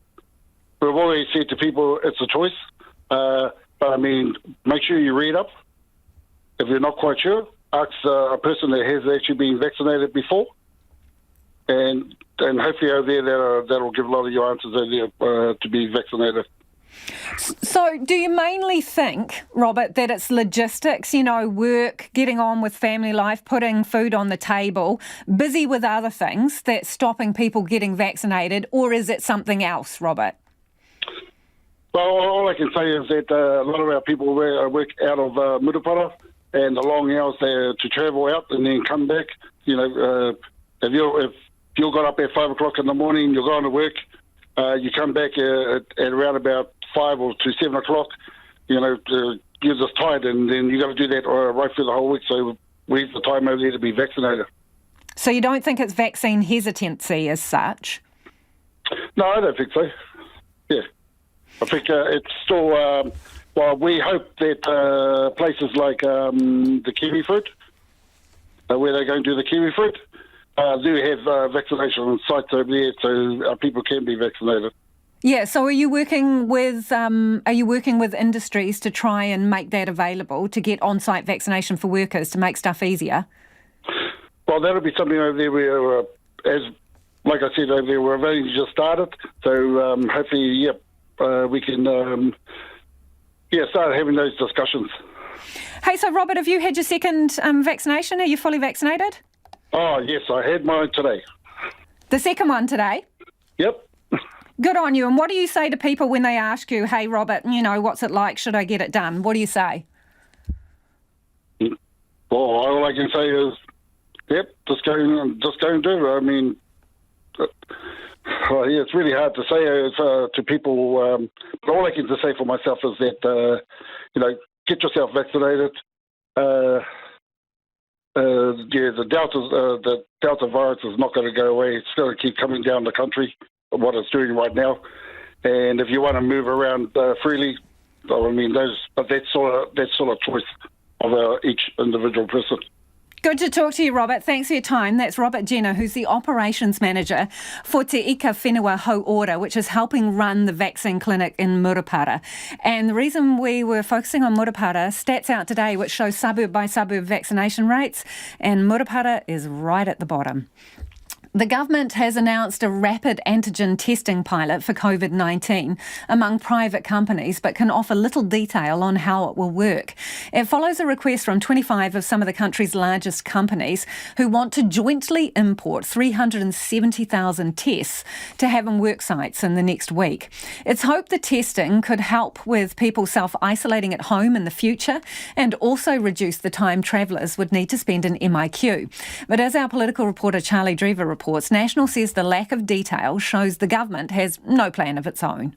we've always said to people, it's a choice. But, I mean, make sure you read up. If you're not quite sure, ask a person that has actually been vaccinated before, and hopefully over there that'll give a lot of your answers over there to be vaccinated. So do you mainly think, Robert, that it's logistics, you know, work, getting on with family life, putting food on the table, busy with other things that's stopping people getting vaccinated, or is it something else, Robert? Well, all I can say is that a lot of our people work out of Murupara, and the long hours there to travel out and then come back. You know, if you got up at 5 o'clock in the morning, you're going to work, you come back at around about 5 or to 7 o'clock, you know, you're just tired, and then you got to do that right through the whole week. So we have the time over there to be vaccinated. So you don't think it's vaccine hesitancy as such? No, I don't think so. Yeah. I think it's still... well, we hope that places like the kiwifruit, where they're going to do the kiwifruit, do have vaccination sites over there, so people can be vaccinated. Yeah. So, are you working with industries to try and make that available to get on-site vaccination for workers to make stuff easier? Well, that'll be something over there where, like I said over there, we've only just started, so hopefully, we can. Start having those discussions. Hey, so Robert, have you had your second vaccination? Are you fully vaccinated? Oh, yes, I had mine today. The second one today? Yep. Good on you. And what do you say to people when they ask you, hey, Robert, what's it like? Should I get it done? What do you say? Well, all I can say is, yep, just go and do it. I mean, it's really hard to say to people. But all I can just say for myself is that, get yourself vaccinated. The Delta virus is not going to go away. It's going to keep coming down the country, what it's doing right now. And if you want to move around freely, but that's sort of choice of each individual person. Good to talk to you, Robert. Thanks for your time. That's Robert Jenner, who's the Operations Manager for Te Ika Whenua Hau Ora, which is helping run the vaccine clinic in Murupara. And the reason we were focusing on Murupara, stats out today which show suburb by suburb vaccination rates, and Murupara is right at the bottom. The government has announced a rapid antigen testing pilot for COVID-19 among private companies, but can offer little detail on how it will work. It follows a request from 25 of some of the country's largest companies who want to jointly import 370,000 tests to have in work sites in the next week. It's hoped the testing could help with people self-isolating at home in the future and also reduce the time travellers would need to spend in MIQ. But as our political reporter Charlie Drever reports, National says the lack of detail shows the government has no plan of its own.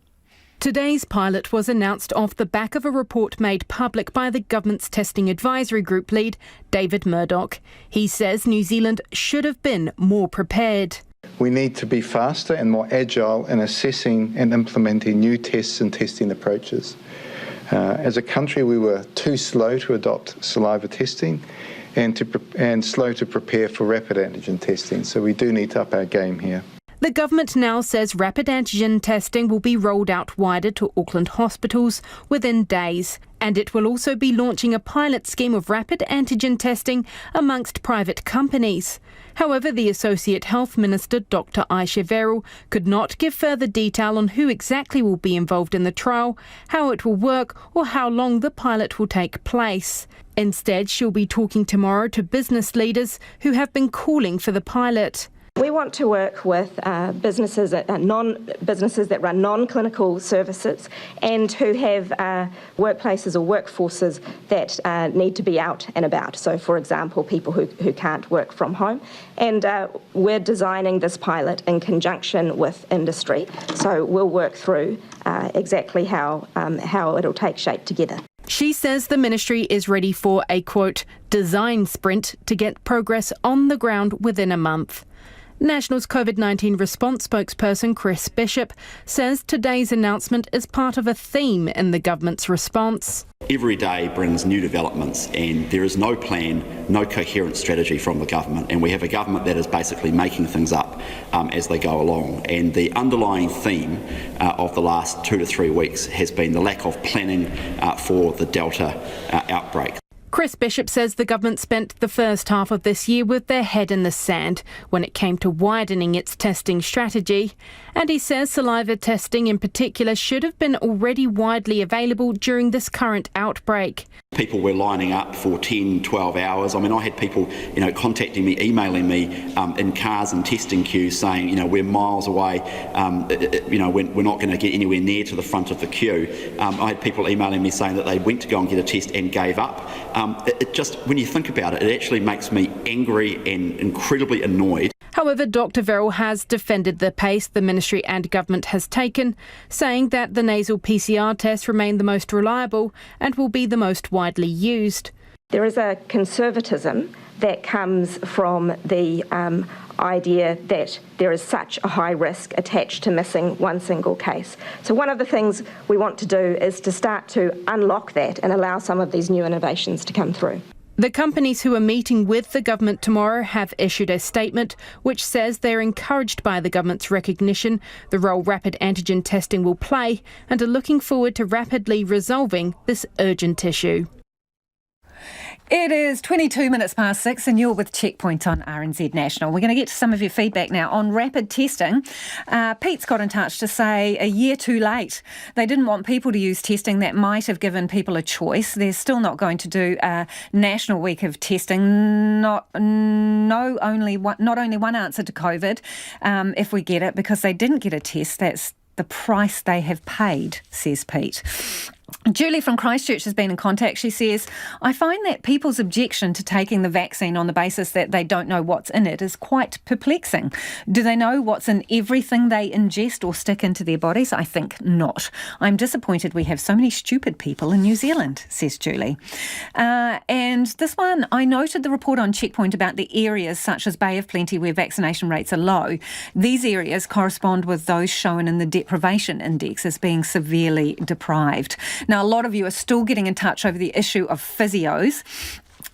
Today's pilot was announced off the back of a report made public by the government's testing advisory group lead, David Murdoch. He says New Zealand should have been more prepared. We need to be faster and more agile in assessing and implementing new tests and testing approaches. As a country, we were too slow to adopt saliva testing and slow to prepare for rapid antigen testing, so we do need to up our game here. The government now says rapid antigen testing will be rolled out wider to Auckland hospitals within days, and it will also be launching a pilot scheme of rapid antigen testing amongst private companies. However, the Associate Health Minister, Dr. Aisha Verrill, could not give further detail on who exactly will be involved in the trial, how it will work, or how long the pilot will take place. Instead, she'll be talking tomorrow to business leaders who have been calling for the pilot. We want to work with businesses that run non-clinical services and who have workplaces or workforces that need to be out and about. So, for example, people who can't work from home. And we're designing this pilot in conjunction with industry. So we'll work through exactly how it'll take shape together. She says the ministry is ready for a, quote, design sprint to get progress on the ground within a month. National's COVID-19 response spokesperson Chris Bishop says today's announcement is part of a theme in the government's response. Every day brings new developments and there is no plan, no coherent strategy from the government, and we have a government that is basically making things up as they go along. And the underlying theme of the last 2 to 3 weeks has been the lack of planning for the Delta outbreak. Chris Bishop says the government spent the first half of this year with their head in the sand when it came to widening its testing strategy. And he says saliva testing in particular should have been already widely available during this current outbreak. People were lining up for 10, 12 hours. I mean, I had people, contacting me, emailing me in cars and testing queues saying, we're miles away, we're not going to get anywhere near to the front of the queue. I had people emailing me saying that they went to go and get a test and gave up. It just, when you think about it, it actually makes me angry and incredibly annoyed. However, Dr. Verrill has defended the pace the ministry and government has taken, saying that the nasal PCR tests remain the most reliable and will be the most widely used. There is a conservatism that comes from the idea that there is such a high risk attached to missing one single case. So one of the things we want to do is to start to unlock that and allow some of these new innovations to come through. The companies who are meeting with the government tomorrow have issued a statement which says they're encouraged by the government's recognition the role rapid antigen testing will play and are looking forward to rapidly resolving this urgent issue. It is 22 minutes past 6 and you're with Checkpoint on RNZ National. We're going to get to some of your feedback now on rapid testing. Pete's got in touch to say a year too late. They didn't want people to use testing that might have given people a choice. They're still not going to do a national week of testing. Not only one answer to COVID if we get it, because they didn't get a test. That's the price they have paid, says Pete. Julie from Christchurch has been in contact. She says, I find that people's objection to taking the vaccine on the basis that they don't know what's in it is quite perplexing. Do they know what's in everything they ingest or stick into their bodies? I think not. I'm disappointed we have so many stupid people in New Zealand, says Julie. And this one, I noted the report on Checkpoint about the areas such as Bay of Plenty where vaccination rates are low. These areas correspond with those shown in the deprivation index as being severely deprived. Now, a lot of you are still getting in touch over the issue of physios.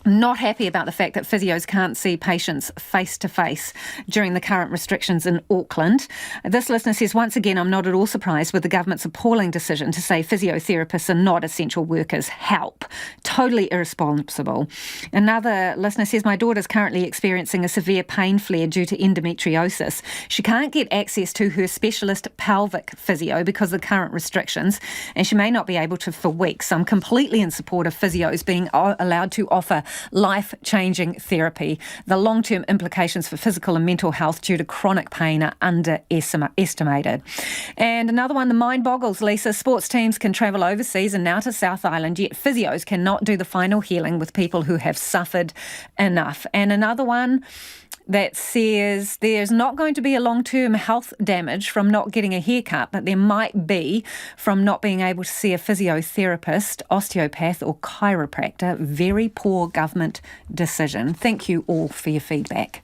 Not happy about the fact that physios can't see patients face-to-face during the current restrictions in Auckland. This listener says, once again, I'm not at all surprised with the government's appalling decision to say physiotherapists are not essential workers. Help. Totally irresponsible. Another listener says, my daughter's currently experiencing a severe pain flare due to endometriosis. She can't get access to her specialist pelvic physio because of the current restrictions, and she may not be able to for weeks. I'm completely in support of physios being allowed to offer life-changing therapy. The long-term implications for physical and mental health due to chronic pain are underestimated. And another one, the mind boggles, Lisa. Sports teams can travel overseas and now to South Island, yet physios cannot do the final healing with people who have suffered enough. And another one that says there's not going to be a long-term health damage from not getting a haircut, but there might be from not being able to see a physiotherapist, osteopath or chiropractor. Very poor government decision. Thank you all for your feedback.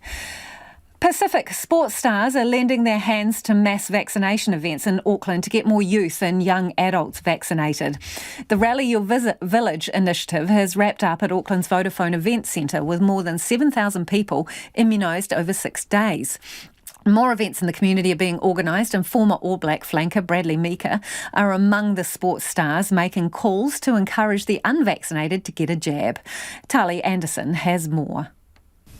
Pacific sports stars are lending their hands to mass vaccination events in Auckland to get more youth and young adults vaccinated. The Rally Your Village initiative has wrapped up at Auckland's Vodafone Event Centre with more than 7,000 people immunised over 6 days. More events in the community are being organised, and former All Black flanker Bradley Meeker are among the sports stars making calls to encourage the unvaccinated to get a jab. Tali Anderson has more.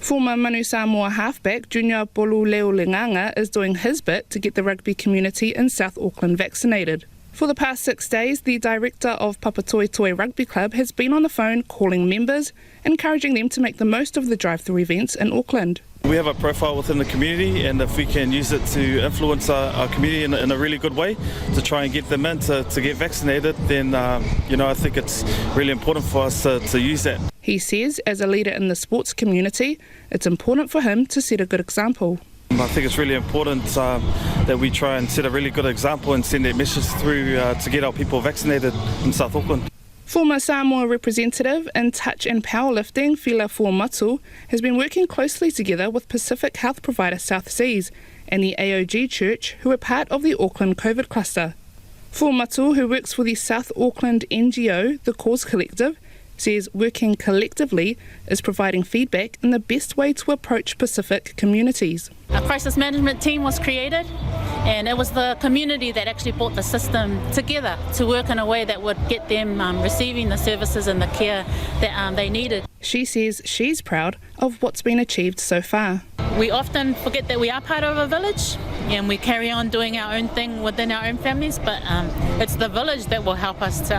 Former Manu Samoa halfback Junior Bolu Leolinganga is doing his bit to get the rugby community in South Auckland vaccinated. For the past 6 days, the director of Papatoetoe Rugby Club has been on the phone calling members, encouraging them to make the most of the drive-through events in Auckland. We have a profile within the community, and if we can use it to influence our community in a really good way to try and get them in to get vaccinated, then I think it's really important for us to use that. He says, as a leader in the sports community, it's important for him to set a good example. I think it's really important that we try and set a really good example and send that message through to get our people vaccinated in South Auckland. Former Samoa representative in touch and powerlifting, Fila Fuamatu, has been working closely together with Pacific health provider South Seas and the AOG Church, who are part of the Auckland COVID cluster. Fuamatu, who works for the South Auckland NGO, The Cause Collective, says working collectively is providing feedback in the best way to approach Pacific communities. A crisis management team was created, and it was the community that actually brought the system together to work in a way that would get them receiving the services and the care that they needed. She says she's proud of what's been achieved so far. We often forget that we are part of a village and we carry on doing our own thing within our own families, but it's the village that will help us to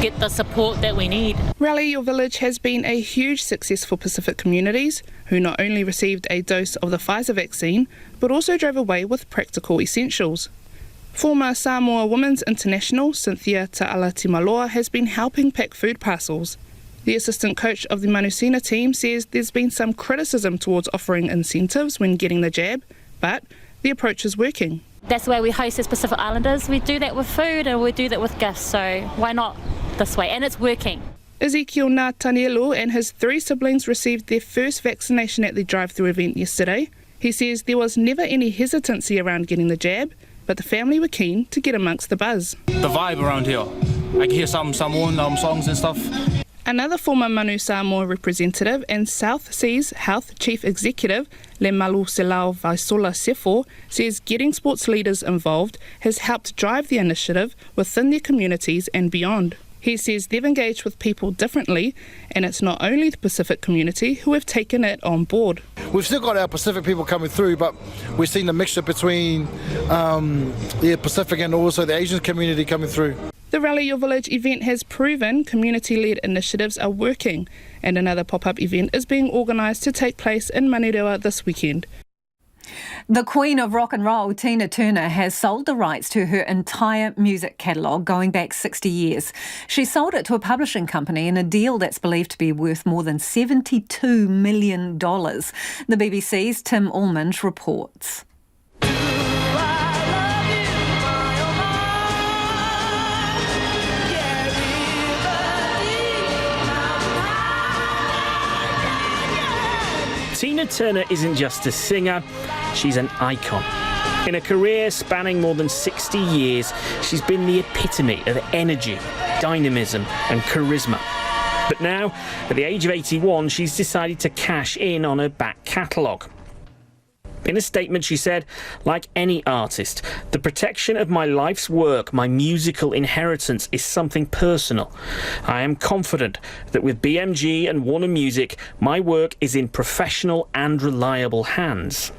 get the support that we need. Rally Your Village has been a huge success for Pacific communities, who not only received a dose of the Pfizer vaccine, but also drove away with practical essentials. Former Samoa Women's International Cynthia Ta'ala-Timaloa has been helping pack food parcels. The assistant coach of the Manusina team says there's been some criticism towards offering incentives when getting the jab, but the approach is working. That's why we host as Pacific Islanders. We do that with food and we do that with gifts, so why not this way? And it's working. Ezekiel Natanielu and his 3 siblings received their first vaccination at the drive-through event yesterday. He says there was never any hesitancy around getting the jab, but the family were keen to get amongst the buzz. The vibe around here. I can hear some Samoan songs and stuff. Another former Manu Samoa representative and South Seas Health Chief Executive, Le Malu Selau Vaisola Sefo, says getting sports leaders involved has helped drive the initiative within their communities and beyond. He says they've engaged with people differently, and it's not only the Pacific community who have taken it on board. We've still got our Pacific people coming through, but we've seen the mixture between the Pacific and also the Asian community coming through. The Rally Your Village event has proven community-led initiatives are working, and another pop-up event is being organised to take place in Manurewa this weekend. The Queen of Rock and Roll, Tina Turner, has sold the rights to her entire music catalogue going back 60 years. She sold it to a publishing company in a deal that's believed to be worth more than $72 million. The BBC's Tim Allmond reports. Tina Turner isn't just a singer, she's an icon. In a career spanning more than 60 years, she's been the epitome of energy, dynamism and charisma. But now, at the age of 81, she's decided to cash in on her back catalogue. In a statement, she said, "Like any artist, the protection of my life's work, my musical inheritance, is something personal. I am confident that with BMG and Warner Music, my work is in professional and reliable hands."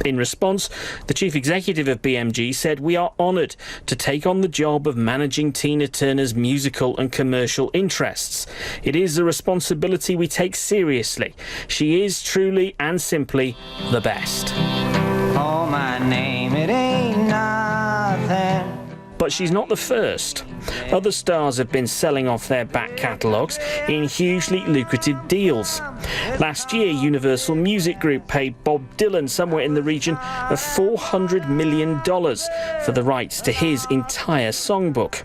In response, the chief executive of BMG said, "We are honoured to take on the job of managing Tina Turner's musical and commercial interests. It is a responsibility we take seriously. She is truly and simply the best." Oh, my name, it ain't nothing. But she's not the first. Other stars have been selling off their back catalogues in hugely lucrative deals. Last year, Universal Music Group paid Bob Dylan somewhere in the region of $400 million for the rights to his entire songbook.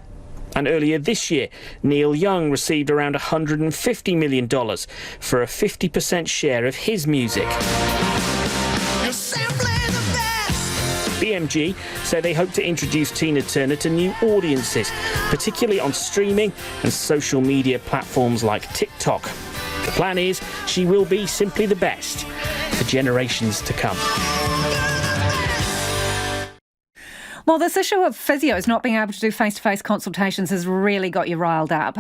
And earlier this year, Neil Young received around $150 million for a 50% share of his music. BMG say they hope to introduce Tina Turner to new audiences, particularly on streaming and social media platforms like TikTok. The plan is she will be simply the best for generations to come. Well, this issue of physios not being able to do face-to-face consultations has really got you riled up.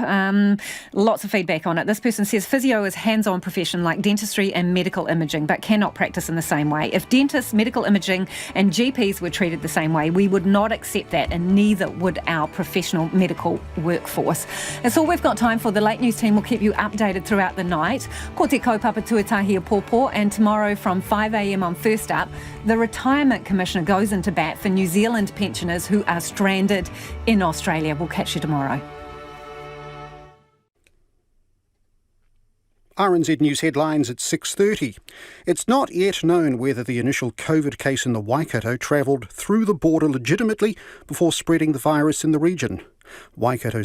Lots of feedback on it. This person says physio is hands-on profession like dentistry and medical imaging, but cannot practice in the same way. If dentists, medical imaging and GPs were treated the same way, we would not accept that, and neither would our professional medical workforce. That's all we've got time for. The Late News team will keep you updated throughout the night. Ko te kaupapa tuatahi a pōpō, and tomorrow from 5 a.m. on First Up, the Retirement Commissioner goes into bat for New Zealand pensioners who are stranded in Australia. We'll catch you tomorrow. RNZ News headlines at 6:30. It's not yet known whether the initial COVID case in the Waikato travelled through the border legitimately before spreading the virus in the region. Waikato